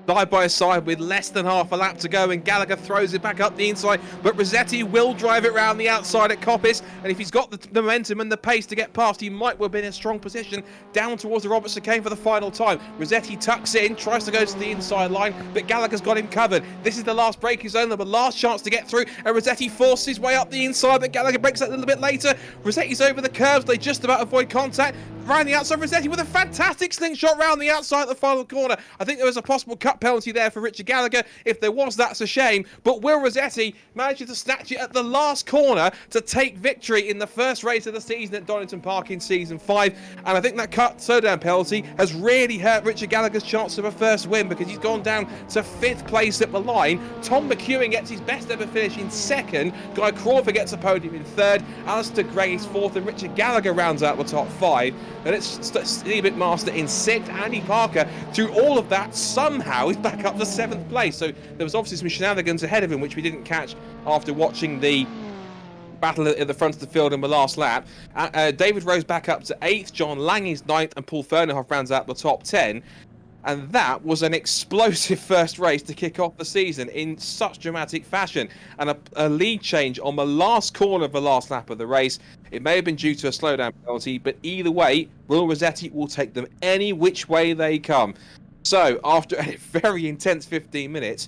Side by side with less than half a lap to go, and Gallagher throws it back up the inside, but Rossetti will drive it round the outside at Coppice, and if he's got the momentum and the pace to get past, he might well be in a strong position down towards the Roberts chicane for the final time. Rossetti tucks in, tries to go to the inside line, but Gallagher's got him covered. This is the last braking zone, the last chance to get through, and Rossetti forces his way up the inside, but Gallagher breaks that a little bit later. Rossetti's over the curves, they just about avoid contact. Round the outside, Rossetti with a fantastic slingshot round the outside at the final corner. I think there was a possible cut penalty there for Richard Gallagher. If there was, that's a shame. But Will Rossetti managed to snatch it at the last corner to take victory in the first race of the season at Donington Park in Season 5. And I think that cut slowdown penalty has really hurt Richard Gallagher's chance of a first win, because he's gone down to 5th place at the line. Tom Mccuring gets his best ever finish in 2nd. Guy Crawford gets a podium in 3rd. Alistair Gray is 4th, and Richard Gallagher rounds out the top 5. And it's Steve Master in 6th. Andy Parker, through all of that, somehow is back up to 7th place. So there was obviously some shenanigans ahead of him, which we didn't catch after watching the battle at the front of the field in the last lap. David Rose back up to 8th. John Lang is 9th, and Paul Fernerhoff rounds out the top 10. And that was an explosive first race to kick off the season in such dramatic fashion. And a lead change on the last corner of the last lap of the race. It may have been due to a slowdown penalty, but either way, Will Rossetti will take them any which way they come. So, after a very intense 15 minutes,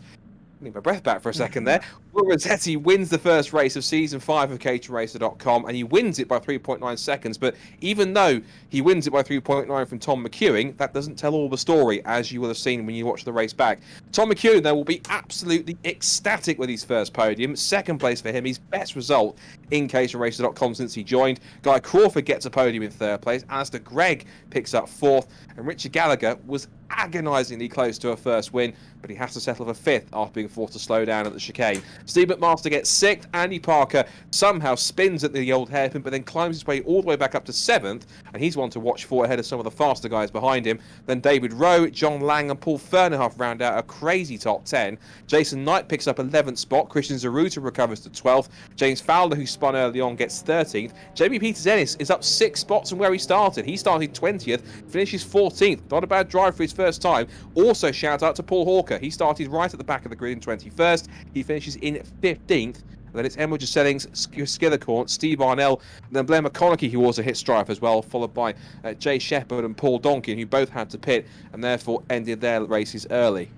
I need my breath back for a second there, Will Rossetti wins the first race of Season 5 of caterhamracer.com, and he wins it by 3.9 seconds. But even though he wins it by 3.9 from Tom Mccuring, that doesn't tell all the story, as you will have seen when you watch the race back. Tom Mccuring, though, will be absolutely ecstatic with his first podium. 2nd place for him, his best result in caterhamracer.com since he joined. Guy Crawford gets a podium in 3rd place. Alistair Gregg picks up 4th. And Richard Gallagher was agonisingly close to a first win, but he has to settle for 5th after being forced to slow down at the chicane. Steve McMaster gets 6th. Andy Parker somehow spins at the old hairpin, but then climbs his way all the way back up to 7th, and he's one to watch for ahead of some of the faster guys behind him. Then David Rowe, John Lang and Paul Fernerhoff round out a crazy top 10. Jason Knight picks up 11th spot. Christian Zaruta recovers to 12th. James Fowler, who spun early on, gets 13th. Jamie Peters-Ennis is up 6 spots from where he started. He started 20th, finishes 14th. Not a bad drive for his first time. Also, shout out to Paul Hawker. He started right at the back of the grid in 21st. He finishes in 15th. And then it's Emma Settings, Skithercorn, Steve Arnell, and then Blair McConaughey, who also hit strife as well, followed by Jay Shepherd and Paul Donkin, who both had to pit and therefore ended their races early.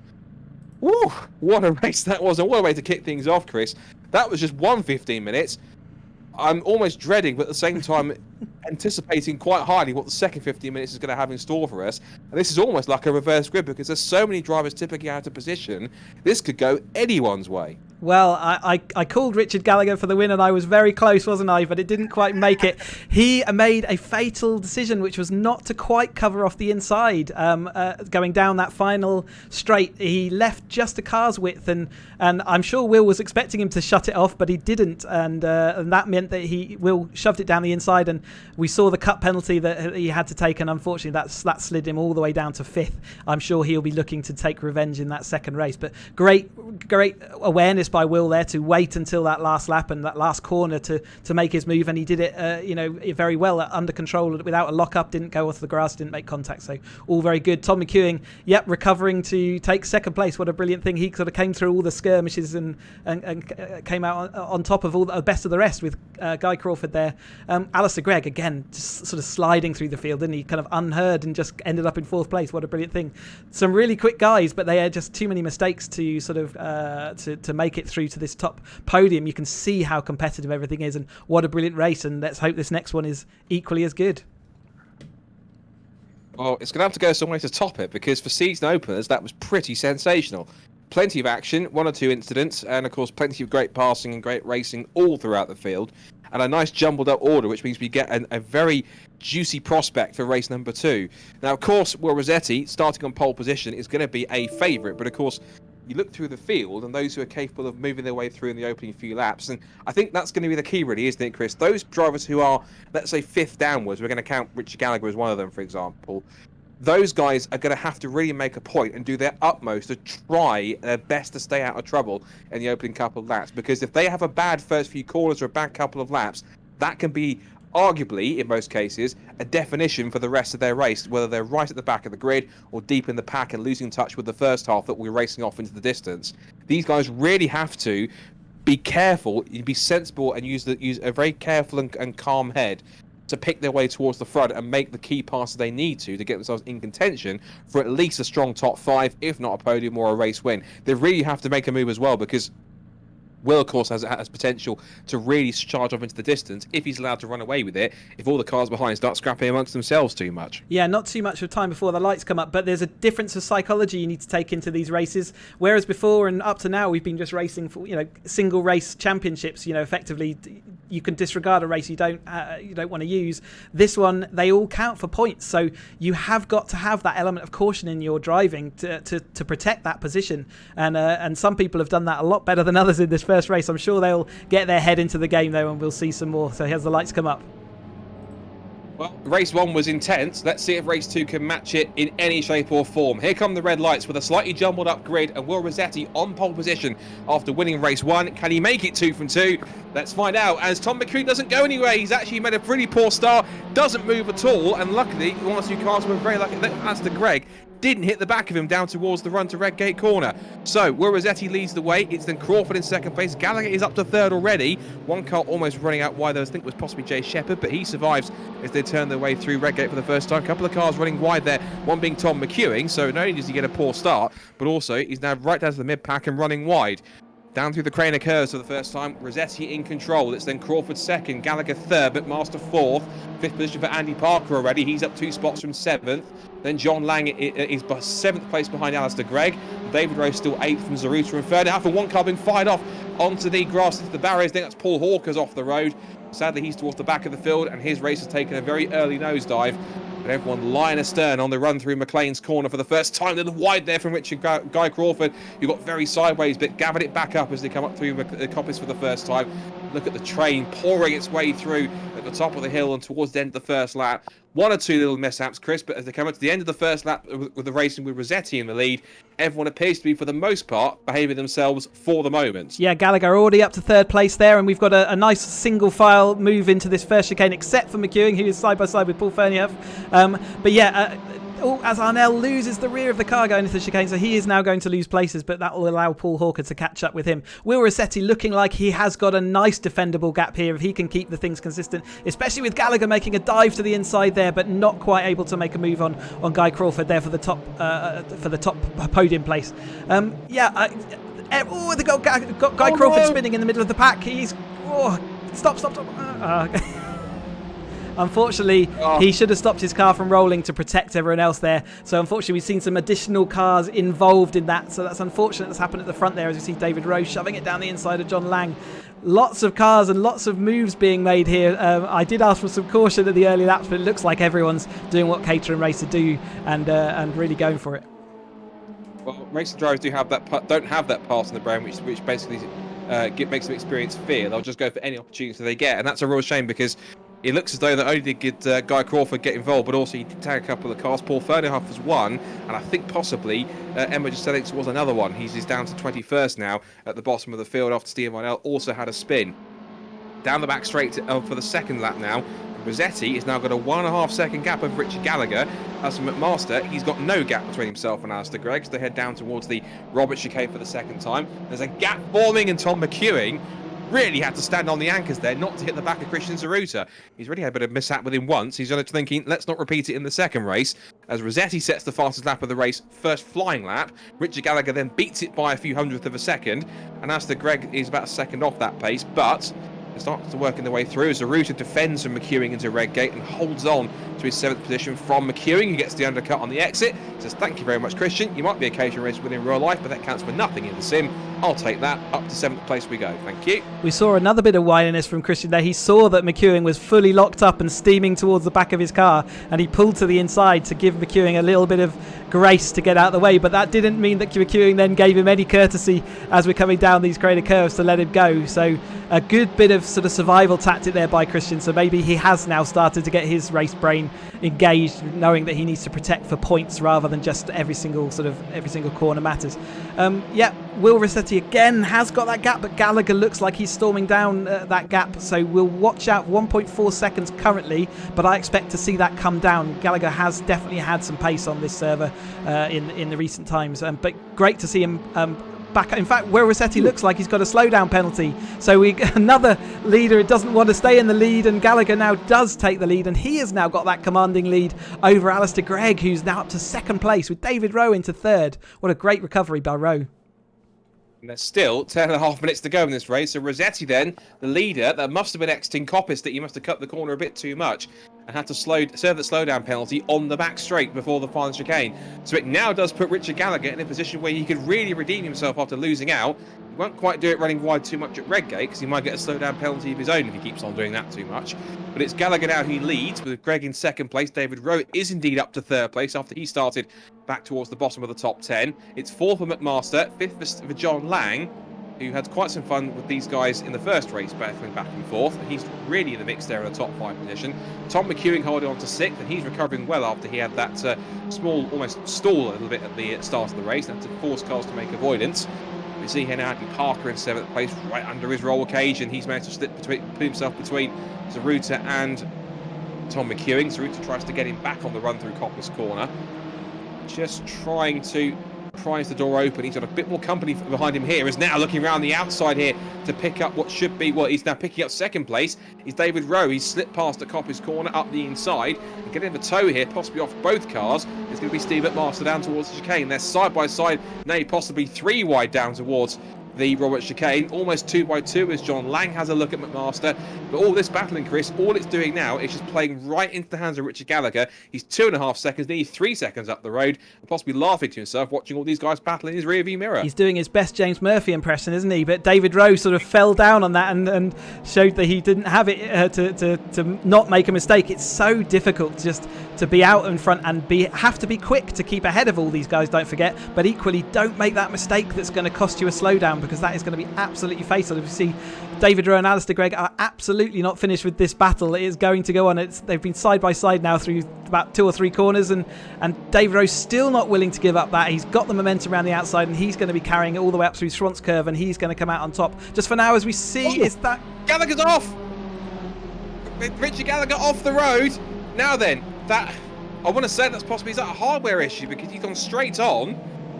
Woo! What a race that was, and what a way to kick things off, Chris. That was just 15 minutes. I'm almost dreading, but at the same time anticipating quite highly what the second 15 minutes is going to have in store for us. And this is almost like a reverse grid because there's so many drivers typically out of position. This could go anyone's way. Well, I called Richard Gallagher for the win, and I was very close, wasn't I? But it didn't quite make it. He made a fatal decision, which was not to quite cover off the inside. Going down that final straight, he left just a car's width, and I'm sure Will was expecting him to shut it off, but he didn't, and that meant that Will shoved it down the inside, and we saw the cut penalty that he had to take, and unfortunately that slid him all the way down to 5th. I'm sure he'll be looking to take revenge in that second race, but great awareness by Will there to wait until that last lap and that last corner to make his move, and he did it very well, under control, without a lock-up, didn't go off the grass, didn't make contact, so all very good. Tom Mccuring, recovering to take second place. What a brilliant thing. He sort of came through all the skirmishes and came out on top of all the best of the rest with Guy Crawford there. Alistair Gregg, again, just sort of sliding through the field, didn't he? Kind of unheard and just ended up in 4th place. What a brilliant thing. Some really quick guys, but they had just too many mistakes to sort of to make it through to this top podium. You can see how competitive everything is, and what a brilliant race, and let's hope this next one is equally as good. Well, it's going to have to go some way to top it, because for season openers that was pretty sensational. Plenty of action, 1 or 2 incidents, and of course plenty of great passing and great racing all throughout the field, and a nice jumbled up order, which means we get a very juicy prospect for race number 2. Now, of course, Will Rossetti, starting on pole position, is going to be a favourite, but of course you look through the field and those who are capable of moving their way through in the opening few laps, and I think that's going to be the key, really, isn't it, Chris? Those drivers who are, let's say, 5th downwards, we're going to count Richard Gallagher as one of them, for example. Those guys are going to have to really make a point and do their utmost to try their best to stay out of trouble in the opening couple of laps, because if they have a bad first few corners or a bad couple of laps, that can be arguably, in most cases, a definition for the rest of their race, whether they're right at the back of the grid or deep in the pack and losing touch with the first half that we're racing off into the distance. These guys really have to be careful, be sensible, and use a very careful and calm head to pick their way towards the front and make the key passes they need to get themselves in contention for at least a strong top 5, if not a podium or a race win. They really have to make a move as well, because Will, of course, has potential to really charge off into the distance if he's allowed to run away with it, if all the cars behind start scrapping amongst themselves too much. Yeah, not too much of time before the lights come up, but there's a difference of psychology you need to take into these races, whereas before and up to now we've been just racing for single race championships. Effectively you can disregard a race you don't want to use. This one, they all count for points, so you have got to have that element of caution in your driving to protect that position, and some people have done that a lot better than others in this first race. I'm sure they'll get their head into the game though, and we'll see some more. So here's the lights come up. Well, race 1 was intense. Let's see if race 2 can match it in any shape or form. Here come the red lights with a slightly jumbled up grid, and Will Rossetti on pole position after winning race 1. Can he make it 2 from 2? Let's find out, as Tom Mccuring doesn't go anywhere. He's actually made a pretty poor start, doesn't move at all, and luckily one or 2 cars were very lucky. That's the Greg. Didn't hit the back of him down towards the run to Redgate corner. So Will Rossetti leads the way. It's then Crawford in second place. Gallagher is up to 3rd already. One car almost running out wide. I think was possibly Jay Shepherd, but he survives as they turn their way through Redgate for the first time. A couple of cars running wide there, one being Tom Mccuring. So not only does he get a poor start, but also he's now right down to the mid-pack and running wide. Down through the Craner curves for the first time. Rossetti in control. It's then Crawford 2nd, Gallagher 3rd, but Master 4th. 5th position for Andy Parker already. He's up 2 spots from 7th. Then John Lang is 7th place behind Alistair Gregg. David Rowe still 8th from Zaruta and 3rd. After one car being fired off onto the grass into the barriers. Then that's Paul Hawker's off the road. Sadly, he's towards the back of the field, and his race has taken a very early nosedive. But everyone lying astern on the run through McLean's corner for the first time. Little wide there from Richard Guy Crawford, who got very sideways, but gathered it back up as they come up through the coppice for the first time. Look at the train pouring its way through at the top of the hill and towards the end of the first lap. One or two little mishaps, Chris, but as they come up to the end of the first lap with the racing with Rossetti in the lead, everyone appears to be, for the most part, behaving themselves for the moment. Yeah, Gallagher already up to third place there, and we've got a nice single file move into this first chicane, except for Mccuring, who is side by side with Paul Ferniehoff. But yeah, as Arnell loses the rear of the car going into the chicane, so he is now going to lose places, but that will allow Paul Hawker to catch up with him. Will Rossetti looking like he has got a nice defendable gap here if he can keep the things consistent, especially with Gallagher making a dive to the inside there, but not quite able to make a move on Guy Crawford there for the top podium place. Guy Crawford spinning in the middle of the pack. He's stop. Unfortunately, he should have stopped his car from rolling to protect everyone else there. So unfortunately, we've seen some additional cars involved in that. So that's unfortunate that's happened at the front there, as we see David Rowe shoving it down the inside of John Lang. Lots of cars and lots of moves being made here. I did ask for some caution at the early laps, but it looks like everyone's doing what Caterham Racer do and really going for it. Well, racing drivers don't have that pass in the brain, which basically makes them experience fear. They'll just go for any opportunity they get, and that's a real shame because it looks as though not only did Guy Crawford get involved, but also he did tag a couple of cars. Paul Ferniehoff was one, and I think possibly Emma Justelix was another one. He's down to 21st now at the bottom of the field after Steve Arnell also had a spin. Down the back straight for the second lap now. Rossetti has now got a 1.5 second gap over Richard Gallagher. As for McMaster, he's got no gap between himself and Alistair Gregg, so they head down towards the Robert chicane for the second time. There's a gap forming, and Tom Mccuring really had to stand on the anchors there not to hit the back of Christian Zaruta. He's already had a bit of mishap with him once. He's thinking, let's not repeat it in the second race. As Rossetti sets the fastest lap of the race, first flying lap, Richard Gallagher then beats it by a few hundredth of a second, and Alistair Gregg is about a second off that pace, but it starts to work in the way through as Zaruta defends from Mccuring into Redgate and holds on to his 7th position from Mccuring, who gets the undercut on the exit. Says, thank you very much, Christian. You might be a Caterham racer within real life, but that counts for nothing in the sim. I'll take that. Up to 7th place we go. Thank you. We saw another bit of wiliness from Christian there. He saw that Mccuring was fully locked up and steaming towards the back of his car, and he pulled to the inside to give Mccuring a little bit of grace to get out of the way, but that didn't mean that Mccuring then gave him any courtesy as we're coming down these crater curves to let him go. So a good bit of sort of survival tactic there by Christian. So maybe he has now started to get his race brain engaged, knowing that he needs to protect for points rather than just every single corner matters. Will Rossetti again has got that gap, but Gallagher looks like he's storming down that gap, so we'll watch out. 1.4 seconds currently, but I expect to see that come down. Gallagher has definitely had some pace on this server in the recent times, but great to see him back. In fact, Will Rossetti looks like he's got a slowdown penalty, so another leader doesn't want to stay in the lead, and Gallagher now does take the lead, and he has now got that commanding lead over Alistair Gregg, who's now up to 2nd place with David Rowe into 3rd. What a great recovery by Rowe. And there's still 10.5 minutes to go in this race. So Rossetti then, the leader, that must have been exiting Coppice, that he must have cut the corner a bit too much and had to serve the slowdown penalty on the back straight before the final chicane. So it now does put Richard Gallagher in a position where he could really redeem himself after losing out. He won't quite do it running wide too much at Redgate because he might get a slowdown penalty of his own if he keeps on doing that too much. But it's Gallagher now who leads with Gregg in 2nd place. David Rowe is indeed up to 3rd place after he started back towards the bottom of the top 10. It's 4th for McMaster, 5th for John Lang, who had quite some fun with these guys in the first race, battling back and forth. And he's really in the mix there in the top 5 position. Tom Mccuring holding on to 6th, and he's recovering well after he had that small, almost stall a little bit at the start of the race. That's to force cars to make avoidance. We see here now Andy Parker in 7th place, right under his roller cage, and he's managed to put himself between Zaruta and Tom Mccuring. Zaruta tries to get him back on the run through Coppice corner. Just trying to pries the door open. He's got a bit more company behind him here. Is now looking around the outside here to pick up what should be, well, he's now picking up 2nd place. He's David Rowe. He's slipped past the Coppice corner up the inside and getting a tow here, possibly off both cars. It's going to be Steve McMaster down towards the chicane. They're side by side, now possibly 3 wide down towards the Robert chicane. Almost 2 by 2 as John Lang has a look at McMaster. But all this battling, Chris, all it's doing now is just playing right into the hands of Richard Gallagher. He's 2.5 seconds, nearly 3 seconds up the road, and possibly laughing to himself watching all these guys battle in his rearview mirror. He's doing his best James Murphy impression, isn't he? But David Rowe sort of fell down on that and showed that he didn't have it to not make a mistake. It's so difficult to just to be out in front and have to be quick to keep ahead of all these guys, don't forget. But equally, don't make that mistake that's going to cost you a slowdown, because that is going to be absolutely fatal. If you see David Rowe and Alistair Gregg are absolutely not finished with this battle. It is going to go on. They've been side by side now through about 2 or 3 corners, and David Rowe's still not willing to give up that. He's got the momentum around the outside, and he's going to be carrying it all the way up through Schwantz curve, and he's going to come out on top. Just for now, as we see, is that Gallagher's off. Richard Gallagher off the road. Now then, that I want to say that's possibly is that a hardware issue, because he's gone straight on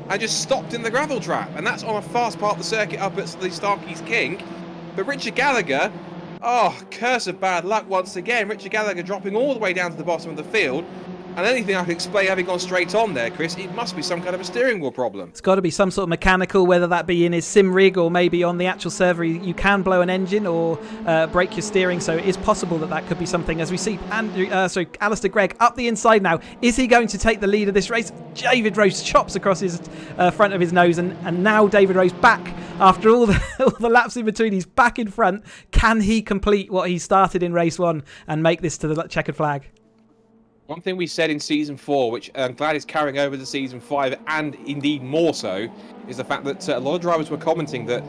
and just stopped in the gravel trap, and that's on a fast part of the circuit up at the Starkey's King. But Richard Gallagher, curse of bad luck once again. Richard Gallagher dropping all the way down to the bottom of the field. And anything I can explain having gone straight on there, Chris, it must be some kind of a steering wheel problem. It's got to be some sort of mechanical, whether that be in his sim rig or maybe on the actual server. You can blow an engine or break your steering, so it is possible that could be something. As we see Alistair Gregg up the inside now. Is he going to take the lead of this race? David Rose chops across his front of his nose, and now David Rose back after all the laps in between. He's back in front. Can he complete what he started in race 1 and make this to the checkered flag? One thing we said in Season 4, which I'm glad is carrying over to Season 5, and indeed more so, is the fact that a lot of drivers were commenting that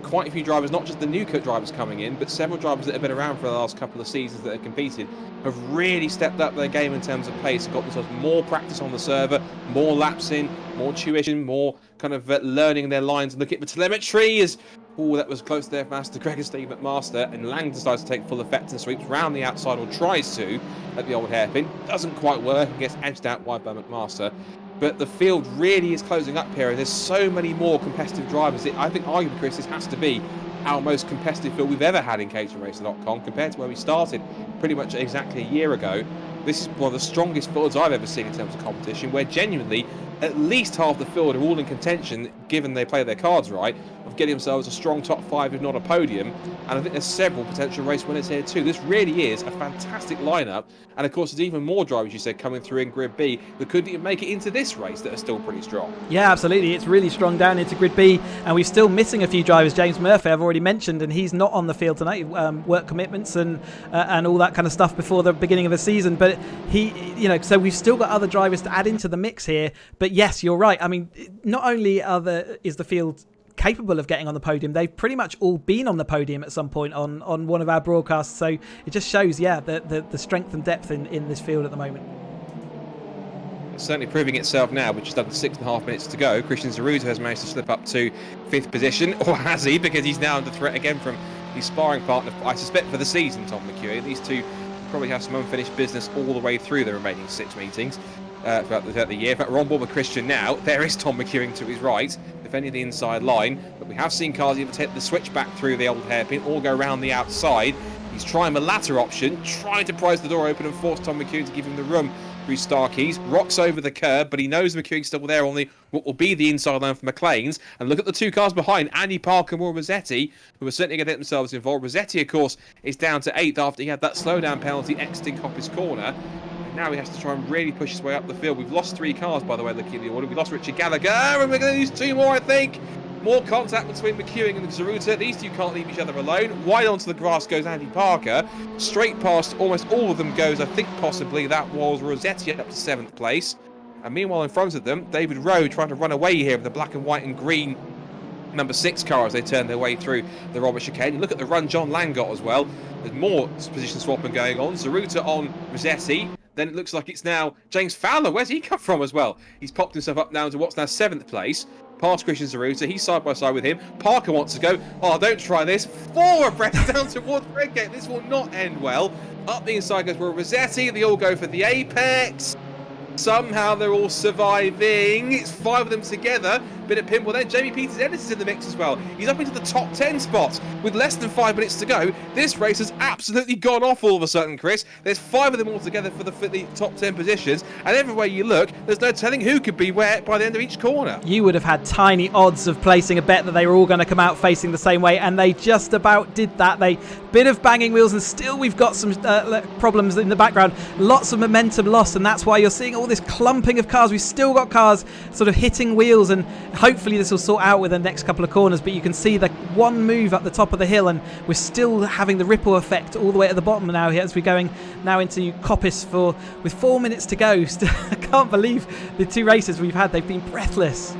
quite a few drivers, not just the new cut drivers coming in, but several drivers that have been around for the last couple of seasons that have competed, have really stepped up their game in terms of pace, got themselves more practice on the server, more laps in, more tuition, more kind of learning their lines and looking at the telemetry. That was close there for Master Greg and Steve McMaster, and Lang decides to take full effect and sweeps round the outside, or tries to, at the old hairpin. Doesn't quite work and gets edged out wide by McMaster. But the field really is closing up here, and there's so many more competitive drivers. I think, arguably, Chris, this has to be our most competitive field we've ever had in caterhamracer.com, compared to where we started pretty much exactly a year ago. This is one of the strongest fields I've ever seen in terms of competition, where genuinely at least half the field are all in contention, given they play their cards right, of getting themselves a strong top 5, if not a podium. And I think there's several potential race winners here too. This really is a fantastic lineup, and of course there's even more drivers, you said, coming through in Grid B that couldn't even make it into this race that are still pretty strong. Yeah, absolutely. It's really strong down into Grid B, and we're still missing a few drivers. James Murphy, I've already mentioned, and he's not on the field tonight. Work commitments and all that kind of stuff before the beginning of the season. But so we've still got other drivers to add into the mix here. But yes, you're right. I mean, not only is the field capable of getting on the podium, they've pretty much all been on the podium at some point on one of our broadcasts. So it just shows, the strength and depth in this field at the moment. It's certainly proving itself now, which is done 6.5 minutes to go. Christian Zeruta has managed to slip up to 5th position, or has he? Because he's now under threat again from his sparring partner, I suspect, for the season, Tom Mccuring. These two probably have some unfinished business all the way through the remaining 6 meetings throughout the year. In fact, we're on board with Christian now. There is Tom Mccuring to his right, defending the inside line. But we have seen cars either take the switch back through the old hairpin or go around the outside. He's trying the latter option, trying to prise the door open and force Tom Mccuring to give him the room through Starkeys. Rocks over the curb, but he knows Mccuring's still there on what will be the inside line for McLean's. And look at the two cars behind, Andy Parker and Will Rossetti, who are certainly going to get themselves involved. Rossetti, of course, is down to 8th after he had that slowdown penalty exiting Coppice Corner. And now he has to try and really push his way up the field. We've lost 3 cars, by the way, looking at the order. We lost Richard Gallagher, and we're going to lose 2 more, I think. More contact between Mccuring and Zeruta. These two can't leave each other alone. Wide onto the grass goes Andy Parker. Straight past almost all of them goes, I think possibly that was Rossetti up to 7th place. And meanwhile in front of them, David Rowe trying to run away here with the black and white and green number 6 car as they turn their way through the Robert chicane. You look at the run John Lang got as well. There's more position swapping going on. Zeruta on Rossetti. Then it looks like it's now James Fowler. Where's he come from as well? He's popped himself up now to what's now 7th place. Past Christian Zeruta, he's side by side with him. Parker wants to go. Oh, don't try this. 4 abreast down towards Redgate. This will not end well. Up the inside goes Will Rossetti. They all go for the apex. Somehow they're all surviving. It's 5 of them together. Bit of pinball then. Jamie Peters-Ennis is in the mix as well. He's up into the top 10 spots with less than 5 minutes to go. This race has absolutely gone off all of a sudden, Chris. There's 5 of them all together for the top 10 positions. And everywhere you look, there's no telling who could be where by the end of each corner. You would have had tiny odds of placing a bet that they were all going to come out facing the same way. And they just about did that. Bit of banging wheels, and still we've got some problems in the background. Lots of momentum lost, and that's why you're seeing all this clumping of cars. We've still got cars sort of hitting wheels and hopefully this will sort out with the next couple of corners, but you can see the one move up the top of the hill, and we're still having the ripple effect all the way at the bottom now here as we're going now into Coppice with 4 minutes to go. I can't believe the two races we've had. They've been breathless.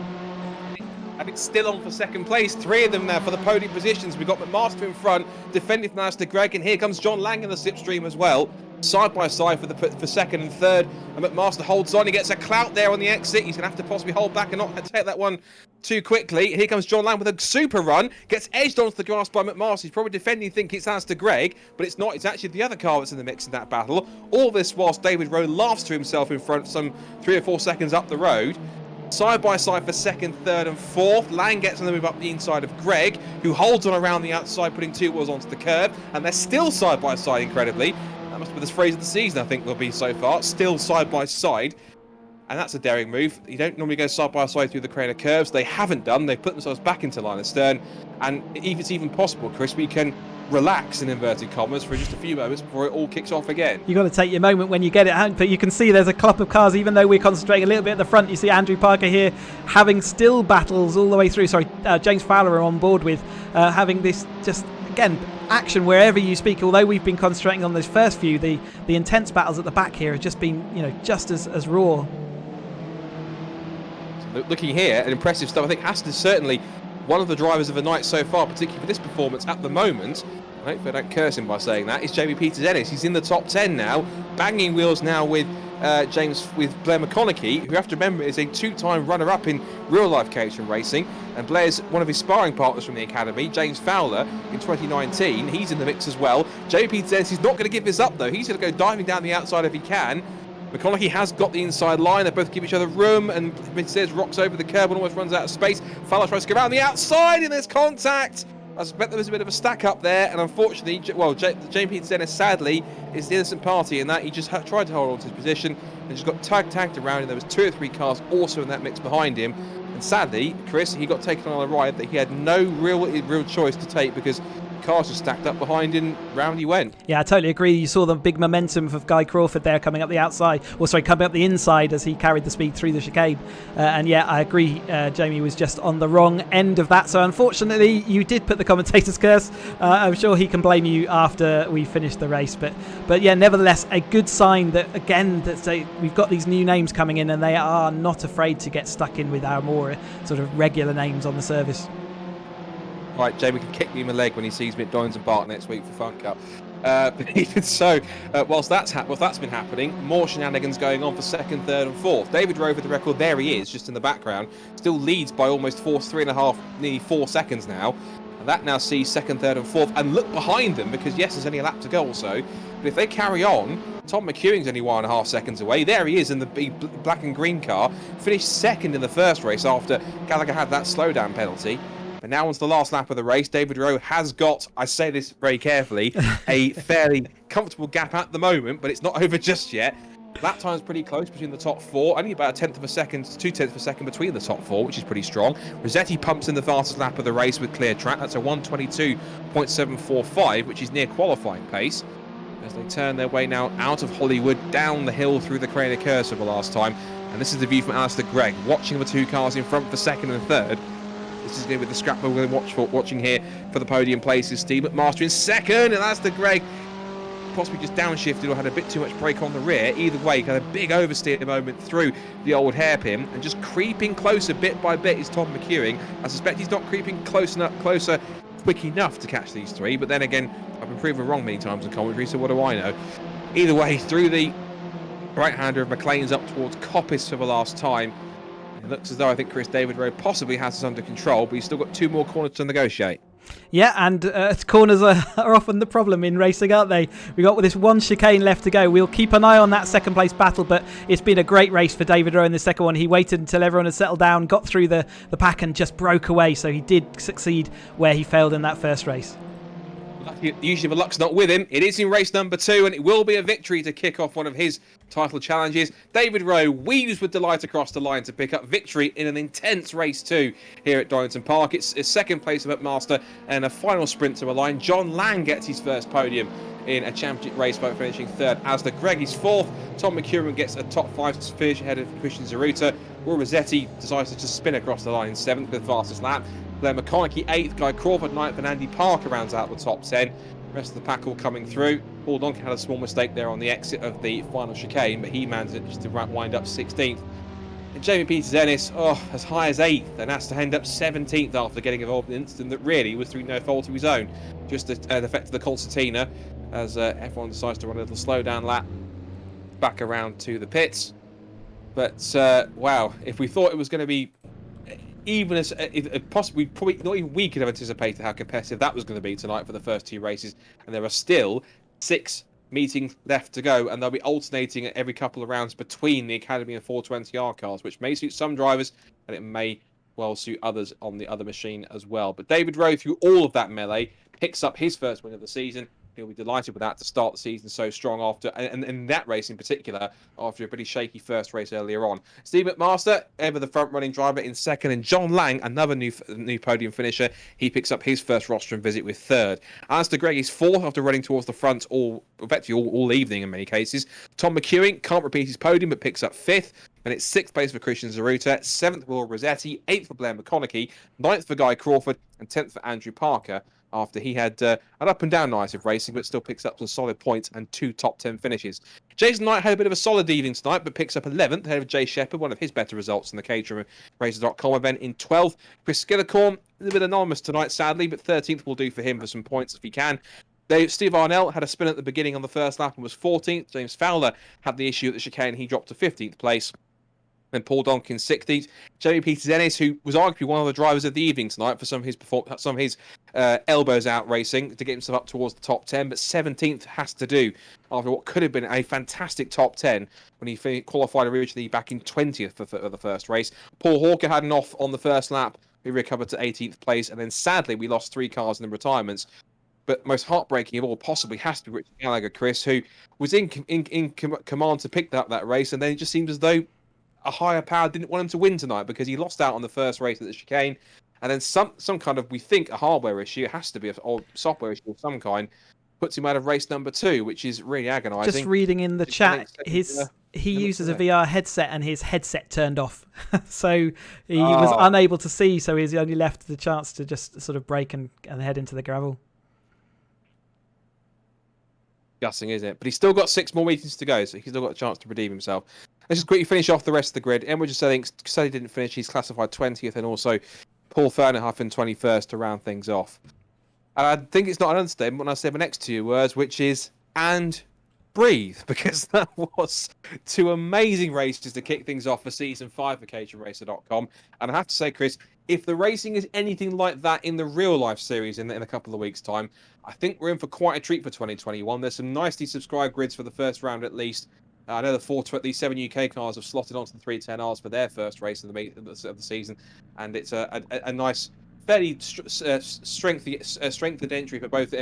And it's still on for second place. 3 of them now for the podium positions. We've got McMaster in front, defending from Alistair Gregg, and here comes John Lang in the slipstream as well. Side by side for second and third, and McMaster holds on. He gets a clout there on the exit. He's going to have to possibly hold back and not take that one too quickly. Here comes John Lang with a super run. Gets edged onto the grass by McMaster. He's probably defending, thinking it's Alistair Gregg, but it's not. It's actually the other car that's in the mix in that battle. All this whilst David Rowe laughs to himself in front, some 3 or 4 seconds up the road. Side by side for second, third and fourth. Lang gets on the move up the inside of Gregg, who holds on around the outside, putting 2 wheels onto the curb, and they're still side by side incredibly. That must be the phrase of the season, I think, will be so far. Still side by side. And that's a daring move. You don't normally go side by side through the crane of curves. They haven't done. They've put themselves back into line of stern. And if it's even possible, Chris, we can relax in inverted commas for just a few moments before it all kicks off again. You've got to take your moment when you get it, but you can see there's a clump of cars. Even though we're concentrating a little bit at the front, you see Andrew Parker here having still battles all the way through. James Fowler are on board with having this just, again, action wherever you speak. Although we've been concentrating on those first few, the intense battles at the back here have just been, just as raw. So looking here, an impressive stuff. I think Aston's certainly one of the drivers of the night so far, particularly for this performance at the moment. I hope I don't curse him by saying that. Is Jamie Peters-Ennis. He's in the top 10 now, banging wheels now with Blair McConaughey, who you have to remember is a 2-time runner-up in real-life Caterham racing, and Blair's one of his sparring partners from the academy, James Fowler, in 2019. He's in the mix as well. Jamie Peters-Ennis is not going to give this up though. He's going to go diving down the outside if he can. McConaughey has got the inside line. They both give each other room, and Peters rocks over the curb and almost runs out of space. Fowler tries to go around the outside, and there's contact. I suspect there was a bit of a stack up there, and unfortunately, James Peters-Ennis sadly is the innocent party in that he just tried to hold on to his position and just got tagged around, and there was 2 or 3 cars also in that mix behind him. And sadly, Chris, he got taken on a ride that he had no real choice to take because cars just stacked up behind him, round he went. Yeah, I totally agree. You saw the big momentum of Guy Crawford there coming up the outside, coming up the inside as he carried the speed through the chicane. And yeah, I agree, Jamie was just on the wrong end of that. So unfortunately, you did put the commentator's curse. I'm sure he can blame you after we finish the race. But yeah, nevertheless, a good sign that, again, we've got these new names coming in and they are not afraid to get stuck in with our more sort of regular names on the service. Right, Jamie can kick me in the leg when he sees me at Donington Park next week for Fun Cup. But even so, whilst that's been happening, more shenanigans going on for second, third and fourth. David Rowe with the record, there he is, just in the background, still leads by almost 3.5, nearly 4 seconds now. And that now sees second, third and fourth. And look behind them, because yes, there's only a lap to go also. But if they carry on, Tom Mccuring's only 1.5 seconds away. There he is in the big black and green car. Finished second in the first race after Gallagher had that slowdown penalty. But now onto the last lap of the race, David Rowe has got, I say this very carefully, a fairly comfortable gap at the moment, but it's not over just yet. Lap time's pretty close between the top 4, only about 1/10 of a second, 2/10 of a second between the top 4, which is pretty strong. Rossetti pumps in the fastest lap of the race with clear track. That's a 1:22.745, which is near qualifying pace. As they turn their way now out of Hollywood, down the hill through the crane of curves for the last time. And this is the view from Alistair Gregg, watching the 2 cars in front for second and third. This is going to be the scrap we're going to watching here for the podium places. Steve McMaster in second, and Alistair Gregg possibly just downshifted or had a bit too much brake on the rear. Either way, got a big oversteer moment through the old hairpin, and just creeping closer bit by bit is Tom Mccuring. I suspect he's not creeping closer quick enough to catch these 3, but then again, I've been proven wrong many times in commentary, so what do I know? Either way, through the right-hander of McLean's up towards Coppice for the last time. It looks as though I think David Rowe possibly has this under control, but he's still got 2 more corners to negotiate. Yeah, and corners are often the problem in racing, aren't they? We've got this 1 chicane left to go. We'll keep an eye on that second place battle, but it's been a great race for David Rowe in the second one. He waited until everyone had settled down, got through the pack and just broke away, so he did succeed where he failed in that first race. Usually the luck's not with him. It is in race number 2, and it will be a victory to kick off one of his title challenges. David Rowe weaves with delight across the line to pick up victory in an intense race 2 here at Donington Park. It's second place of McMaster and a final sprint to a line. John Lang gets his first podium in a championship race by finishing third. Alistair Gregg is 4th. Tom Mccuring gets a top 5 finish ahead of Christian Zaruta. Will Rossetti decides to just spin across the line 7th with the fastest lap. Blair McConaughey 8th, Guy Crawford 9th, and Andy Parker rounds out the top 10. The rest of the pack all coming through. Paul Duncan had a small mistake there on the exit of the final chicane, but he managed to wind up 16th. And Jamie Peters-Ennis, as high as 8th, and has to end up 17th after getting involved in an incident that really was through no fault of his own. Just the effect of the concertina, as everyone decides to run a little slowdown lap back around to the pits. But wow, if we thought it was going to be even as possibly, probably not even we could have anticipated how competitive that was going to be tonight for the first 2 races, and there are still 6 meetings left to go, and they'll be alternating at every couple of rounds between the Academy and 420R cars, which may suit some drivers and it may well suit others on the other machine as well. But David Rowe, through all of that melee, picks up his first win of the season. He'll be delighted with that to start the season so strong after, and in that race in particular, after a pretty shaky first race earlier on. Steve McMaster, ever the front-running driver, in second, and John Lang, another new podium finisher, he picks up his first rostrum visit with third. Alistair Gregg is fourth after running towards the front effectively all evening in many cases. Tom McCuring can't repeat his podium but picks up fifth. And it's 6th place for Christian Zaruta, 7th for Will Rossetti, 8th for Blair McConaughey, 9th for Guy Crawford, and 10th for Andrew Parker, after he had an up-and-down night of racing, but still picks up some solid points and 2 top 10 finishes. Jason Knight had a bit of a solid evening tonight, but picks up 11th, ahead of Jay Shepherd, one of his better results in the caterhamracer.com event in 12th. Chris Skillicorn, a little bit anonymous tonight, sadly, but 13th will do for him for some points if he can. Steve Arnell had a spin at the beginning on the first lap and was 14th. James Fowler had the issue at the chicane. He dropped to 15th place. Then Paul Donkin 60th. Jamie Peters-Ennis, who was arguably one of the drivers of the evening tonight for some of his elbows out racing to get himself up towards the top 10, but 17th has to do after what could have been a fantastic top 10 when he qualified originally back in 20th for the first race. Paul Hawker had an off on the first lap. He recovered to 18th place, and then sadly we lost 3 cars in the retirements. But most heartbreaking of all possibly has to be Richard Gallagher, Chris, who was in command to pick up that race, and then it just seemed as though a higher power didn't want him to win tonight because he lost out on the first race at the chicane, and then some kind of, we think, a hardware issue, it has to be, or software issue of some kind, puts him out of race number 2, which is really agonising. Just reading in the chat, he uses a VR headset and his headset turned off, so he was unable to see, so he's only left the chance to just sort of brake and head into the gravel. Gussing, isn't it? But he's still got 6 more meetings to go, so he's still got a chance to redeem himself. Let's just quickly finish off the rest of the grid. Emma just saying Sally didn't finish. He's classified 20th, and also Paul Fernerhuff 21st to round things off. And I think it's not an understatement when I say my next 2 words, which is and breathe, because that was 2 amazing races to kick things off for season 5 for caterhamracer.com. And I have to say, Chris, if the racing is anything like that in the real life series in a couple of weeks' time, I think we're in for quite a treat for 2021. There's some nicely subscribed grids for the first round at least. I know the 7 UK cars have slotted onto the 310Rs for their first race of the season, and it's a nice, fairly strengthened entry for both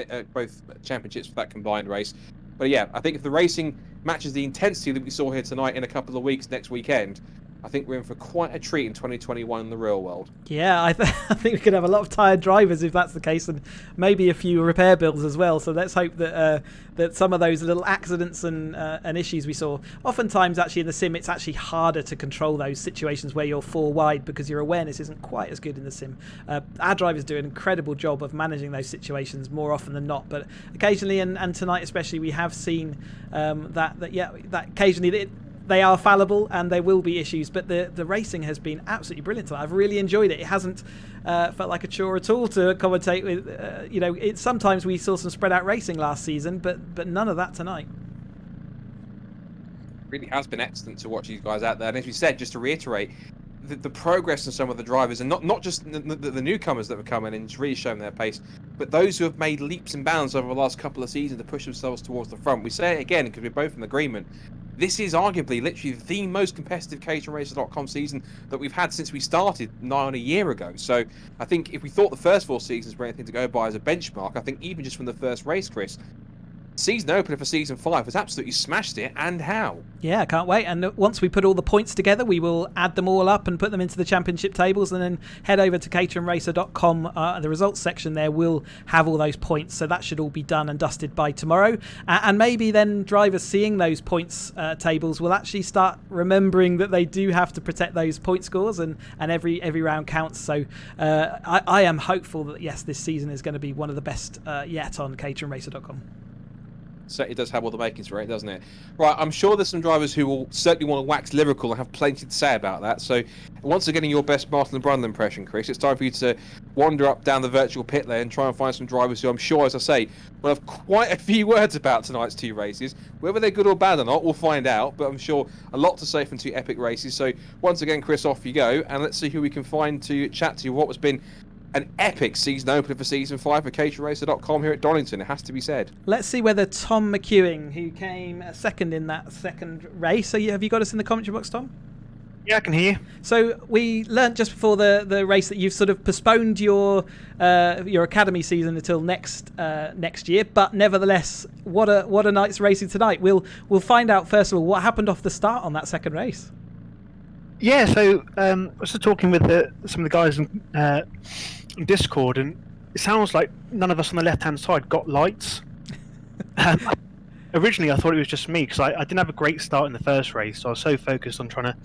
championships for that combined race. But yeah, I think if the racing matches the intensity that we saw here tonight in a couple of weeks next weekend, I think we're in for quite a treat in 2021 in the real world. Yeah, I think we could have a lot of tired drivers if that's the case, and maybe a few repair bills as well. So let's hope that that some of those little accidents and issues we saw. Oftentimes, actually, in the sim, it's actually harder to control those situations where you're 4 wide because your awareness isn't quite as good in the sim. Our drivers do an incredible job of managing those situations more often than not, but occasionally, and tonight especially, we have seen that occasionally they are fallible and there will be issues, but the racing has been absolutely brilliant tonight. I've really enjoyed it. It hasn't felt like a chore at all to commentate with. Sometimes we saw some spread out racing last season, but none of that tonight. It really has been excellent to watch these guys out there. And as we said, just to reiterate, the progress in some of the drivers, and not just the newcomers that have come in and really shown their pace, but those who have made leaps and bounds over the last couple of seasons to push themselves towards the front. We say it again because we're both in agreement. This is arguably literally the most competitive caterhamracer.com season that we've had since we started nigh on a year ago. So I think if we thought the first 4 seasons were anything to go by as a benchmark, I think even just from the first race, Chris, season opener for season 5 has absolutely smashed it, and how? Yeah, I can't wait. And once we put all the points together, we will add them all up and put them into the championship tables, and then head over to caterhamracer.com. The results section there will have all those points, so that should all be done and dusted by tomorrow. And maybe then drivers seeing those points tables will actually start remembering that they do have to protect those point scores, and every round counts. So I am hopeful that, yes, this season is going to be one of the best yet on caterhamracer.com. Certainly does have all the makings for it, doesn't it? Right, I'm sure there's some drivers who will certainly want to wax lyrical and have plenty to say about that. So once again, in your best Martin Brundle impression, Chris, it's time for you to wander up down the virtual pit lane and try and find some drivers who I'm sure, as I say, will have quite a few words about tonight's 2 races. Whether they're good or bad or not, we'll find out, but I'm sure a lot to say from 2 epic races. So once again, Chris, off you go, and let's see who we can find to chat to what has been an epic season opener for season 5 for caterhamracer.com here at Donington, it has to be said. Let's see whether Tom Mccuring, who came second in that second race, so have you got us in the commentary box, Tom? Yeah, I can hear you. So we learnt just before the race that you've sort of postponed your academy season until next year, but nevertheless, what a night's racing tonight. We'll find out first of all what happened off the start on that second race. Yeah, so I was just talking with some of the guys on Discord, and it sounds like none of us on the left-hand side got lights. Originally, I thought it was just me because I didn't have a great start in the first race, so I was so focused on trying to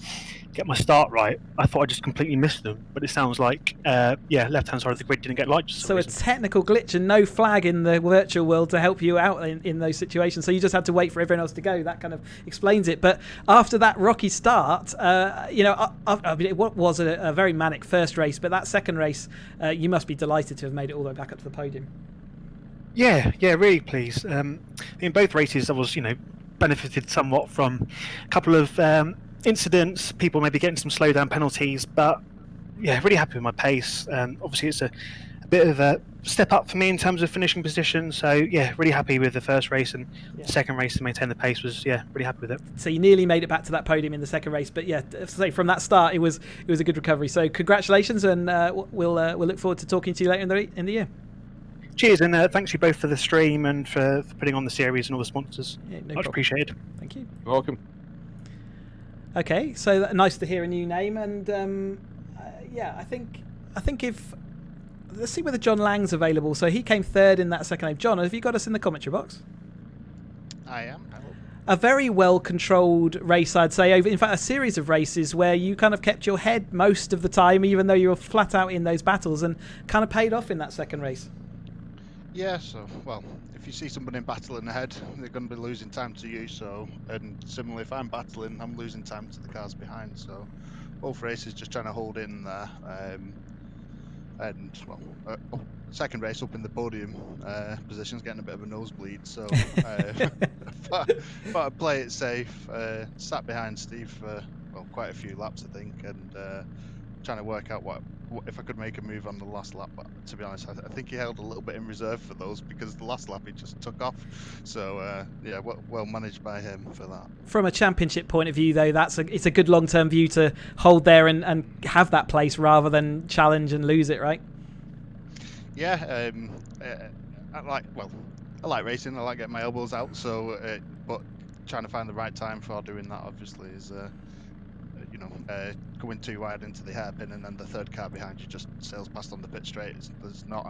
get my start right, I thought I just completely missed them. But it sounds like, left-hand side of the grid didn't get lights. So a technical glitch and no flag in the virtual world to help you out in those situations. So you just had to wait for everyone else to go. That kind of explains it. But after that rocky start, I mean, it was a very manic first race, but that second race, you must be delighted to have made it all the way back up to the podium. Yeah, really pleased. In both races, I was, benefited somewhat from a couple of incidents, people maybe getting some slowdown penalties, but yeah, really happy with my pace. Obviously, it's a bit of a step up for me in terms of finishing position. So yeah, really happy with the first race, and the second race to maintain the pace was really happy with it. So you nearly made it back to that podium in the second race, but yeah, say from that start, it was a good recovery. So congratulations, and we'll look forward to talking to you later in the year. Cheers, and thanks you both for the stream and for putting on the series and all the sponsors. Yeah, no Much problem. appreciated. Thank you. You're welcome. Okay, so nice to hear a new name, and I think if let's see whether John Lang's available. So he came third in that second name. John, have you got us in the commentary box? I am. A very well controlled race, I'd say. In fact, a series of races where you kind of kept your head most of the time, even though you were flat out in those battles, and kind of paid off in that second race. Yeah, so, well, if you see somebody battling ahead, they're going to be losing time to you, so, and similarly, if I'm battling, I'm losing time to the cars behind, so both races just trying to hold in there, and, well, second race up in the podium position's getting a bit of a nosebleed, so thought I'd play it safe, sat behind Steve for, well, quite a few laps, I think, and trying to work out what if I could make a move on the last lap, but to be honest, I think he held a little bit in reserve for those because the last lap he just took off. So well managed by him for that. From a championship point of view, though, it's a good long-term view to hold there and have that place rather than challenge and lose it, right? Yeah, I like racing. I like getting my elbows out. So, but trying to find the right time for doing that obviously is. Going too wide into the hairpin and then the third car behind you just sails past on the pit straight. There's not,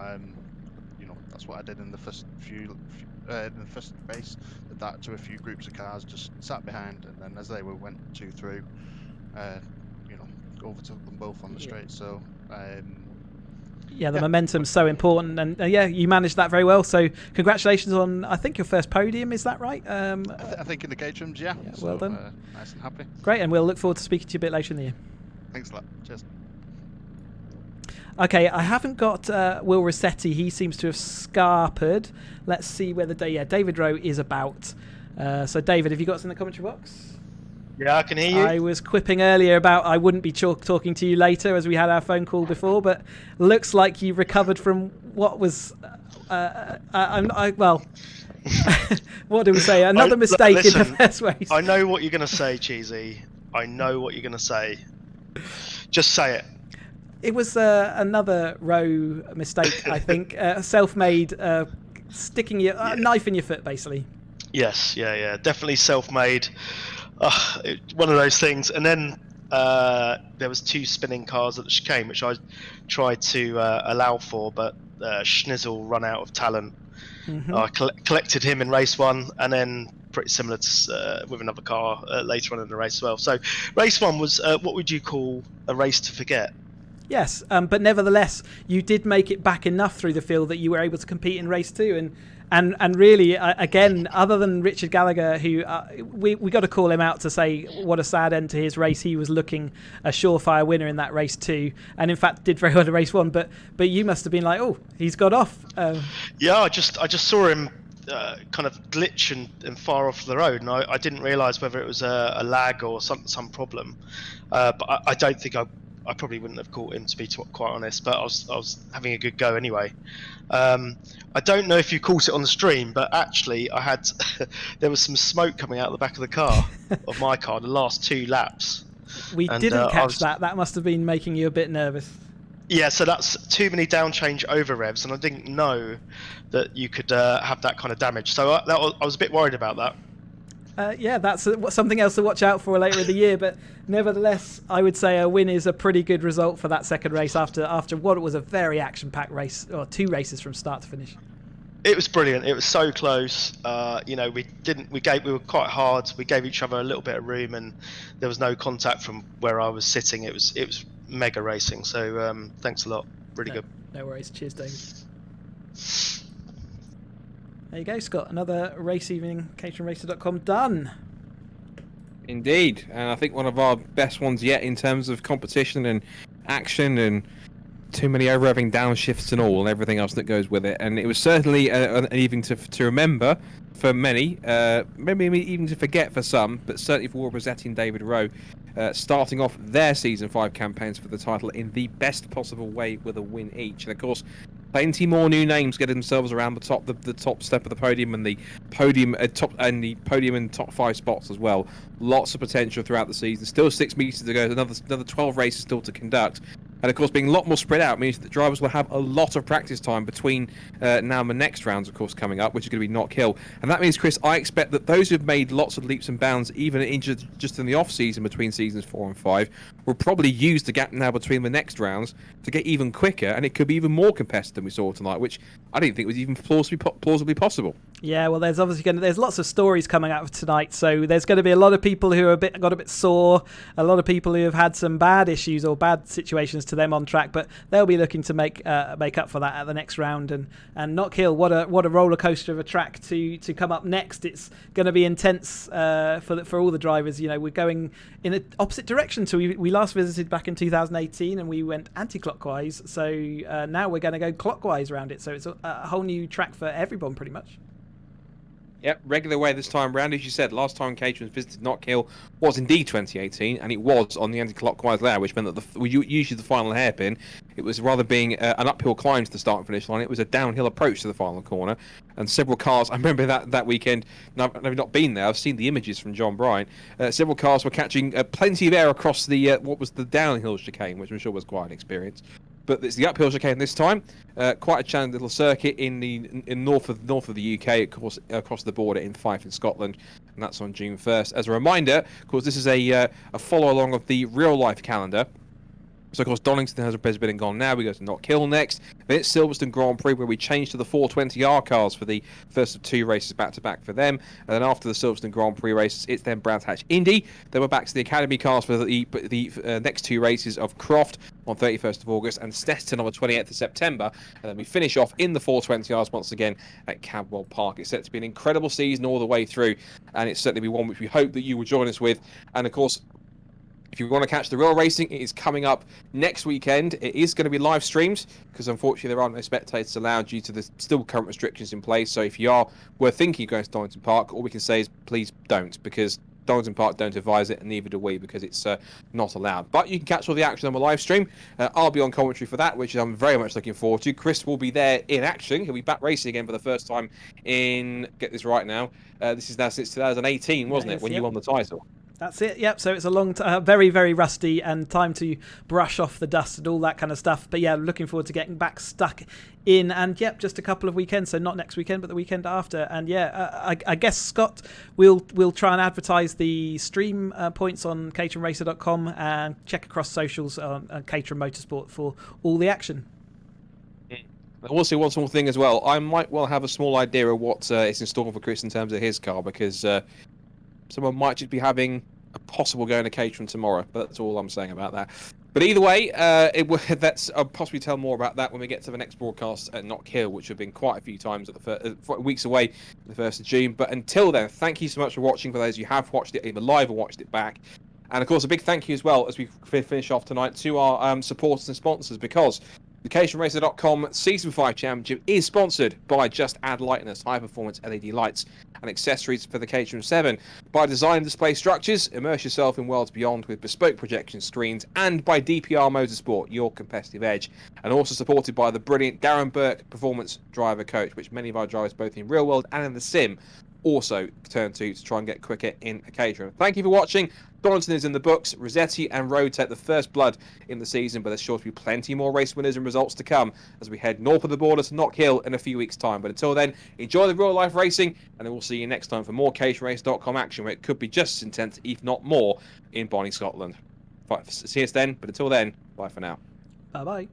that's what I did in the first race. Did that to a few groups of cars, just sat behind, and then as they went two through, overtook them both on the straight. So. The momentum's so important, and you managed that very well. So congratulations on, I think, your first podium. Is that right? I think in the Caterhams, yeah. Well done. Nice and happy. Great, and we'll look forward to speaking to you a bit later in the year. Thanks a lot. Cheers. Okay, I haven't got Will Rossetti. He seems to have scarpered. Let's see whether David Rowe is about. So David, have you got us in the commentary box? Yeah, I can hear you. I was quipping earlier about I wouldn't be talking to you later as we had our phone call before, but looks like you recovered from what was, what do we say? Another mistake in the first race. I know what you're going to say, Cheesy. I know what you're going to say. Just say it. It was another Rowe mistake, I think. Self-made sticking your knife in your foot, basically. Yes, yeah, definitely self-made. One of those things. And then there was 2 spinning cars at the chicane, which I tried to allow for, but Schnizzle run out of talent. I collected him in race 1, and then pretty similar to, with another car later on in the race as well. So race 1 was what would you call a race to forget? Yes, but nevertheless, you did make it back enough through the field that you were able to compete in race 2, and really, again, other than Richard Gallagher, who we got to call him out to say what a sad end to his race. He was looking a surefire winner in that race 2, and in fact did very well in race 1. But you must have been like, oh, he's got off. Yeah, I just saw him kind of glitch and far off the road, and I didn't realise whether it was a lag or some problem. But I don't think I probably wouldn't have caught him, to be quite honest, but I was having a good go anyway. I don't know if you caught it on the stream, but actually I had there was some smoke coming out of the back of the car of my car the last 2 laps. We didn't catch that. That must have been making you a bit nervous. Yeah, so that's too many down change over revs, and I didn't know that you could have that kind of damage. So I was a bit worried about that. Yeah, that's something else to watch out for later in the year. But nevertheless, I would say a win is a pretty good result for that second race after what was a very action-packed race, or 2 races from start to finish. It was brilliant. It was so close. We were quite hard. We gave each other a little bit of room, and there was no contact from where I was sitting. It was mega racing. So thanks a lot. Really good. No worries. Cheers, David. There you go, Scott. Another race evening, caterhamracer.com done. Indeed, and I think one of our best ones yet in terms of competition and action, and too many over-revving downshifts and all, and everything else that goes with it. And it was certainly an evening to remember for many, maybe even to forget for some, but certainly for Rossetti and David Rowe, starting off their Season 5 campaigns for the title in the best possible way with a win each. And of course, plenty more new names getting themselves around the top step of the podium, and the podium and top 5 spots as well. Lots of potential throughout the season. Still 6 metres to go. Another 12 races still to conduct. And of course, being a lot more spread out means that drivers will have a lot of practice time between now and the next rounds, of course, coming up, which is going to be not kill. And that means, Chris, I expect that those who've made lots of leaps and bounds, even just in the off season between seasons 4 and 5, will probably use the gap now between the next rounds to get even quicker, and it could be even more competitive than we saw tonight, which I didn't think was even plausibly possible. Yeah, well, there's obviously there's lots of stories coming out of tonight, so there's going to be a lot of people who are got a bit sore, a lot of people who have had some bad issues or bad situations to them on track, but they'll be looking to make up for that at the next round. And Knock Hill, what a roller coaster of a track to come up next. It's going to be intense for all the drivers. You know, we're going in an opposite direction. So we last visited back in 2018, and we went anti-clockwise. So now we're going to go clockwise around it. So it's a whole new track for everyone, pretty much. Yep, regular way this time round. As you said, last time Caterham visited Knock Hill was indeed 2018, and it was on the anti-clockwise layout, which meant that usually the final hairpin, it was rather being an uphill climb to the start and finish line, it was a downhill approach to the final corner. And several cars, I remember that weekend, I've not been there, I've seen the images from John Bryan, several cars were catching plenty of air across the what was the downhill chicane, which I'm sure was quite an experience. But it's the uphill chicane this time. Quite a challenging little circuit in north of the UK, of course, across the border in Fife in Scotland, and that's on June 1st. As a reminder, of course, this is a follow along of the real life calendar. So, of course, Donington has been and gone now. We go to Knock Hill next. Then it's Silverstone Grand Prix, where we change to the 420R cars for the first of 2 races back-to-back for them. And then after the Silverstone Grand Prix races, it's then Brands Hatch Indy. Then we're back to the Academy cars for the next 2 races of Croft on 31st of August and Steston on the 28th of September. And then we finish off in the 420Rs once again at Cadwell Park. It's set to be an incredible season all the way through, and it's certainly be one which we hope that you will join us with. And, of course, if you want to catch the real racing, it is coming up next weekend. It is going to be live streamed because unfortunately there aren't no spectators allowed due to the still current restrictions in place. So if you were thinking of going to Donington Park, all we can say is please don't, because Donington Park don't advise it, and neither do we, because it's not allowed. But you can catch all the action on the live stream. I'll be on commentary for that, which I'm very much looking forward to. Chris will be there in action. He'll be back racing again for the first time in, get this right now, this is now since 2018, wasn't it, when you won the title? That's it. Yep. So it's a long, very, very rusty, and time to brush off the dust and all that kind of stuff. But yeah, looking forward to getting back stuck in. And yep, just a couple of weekends. So not next weekend, but the weekend after. And yeah, I guess Scott, we'll try and advertise the stream points on caterhamracer.com and check across socials on Caterham Motorsport for all the action. Also, one small thing as well. I might well have a small idea of what is in store for Chris in terms of his car, because someone might just be having a possible going to Caterham tomorrow. But that's all I'm saying about that. But either way, I'll possibly tell more about that when we get to the next broadcast at Knock Hill, which have been quite a few times at the weeks away, the 1st of June. But until then, thank you so much for watching. For those who have watched it either live or watched it back. And of course, a big thank you as well as we finish off tonight to our supporters and sponsors, because the caterhamracer.com Season 5 Championship is sponsored by just Add Lightness, high-performance LED lights and accessories for the Caterham 7, by Design and Display Structures, immerse yourself in worlds beyond with bespoke projection screens, and by DPR Motorsport, your competitive edge, and also supported by the brilliant Darren Burke Performance Driver Coach, which many of our drivers, both in real world and in the sim, also turn to try and get quicker in a Caterham. Thank you for watching. Donington is in the books. Rossetti and Road take the first blood in the season, but there's sure to be plenty more race winners and results to come as we head north of the border to Knock Hill in a few weeks' time. But until then, enjoy the real life racing, and we'll see you next time for more caterhamracer.com action, where it could be just as intense, if not more, in Bonnie, Scotland. See us then, but until then, bye for now. Bye-bye.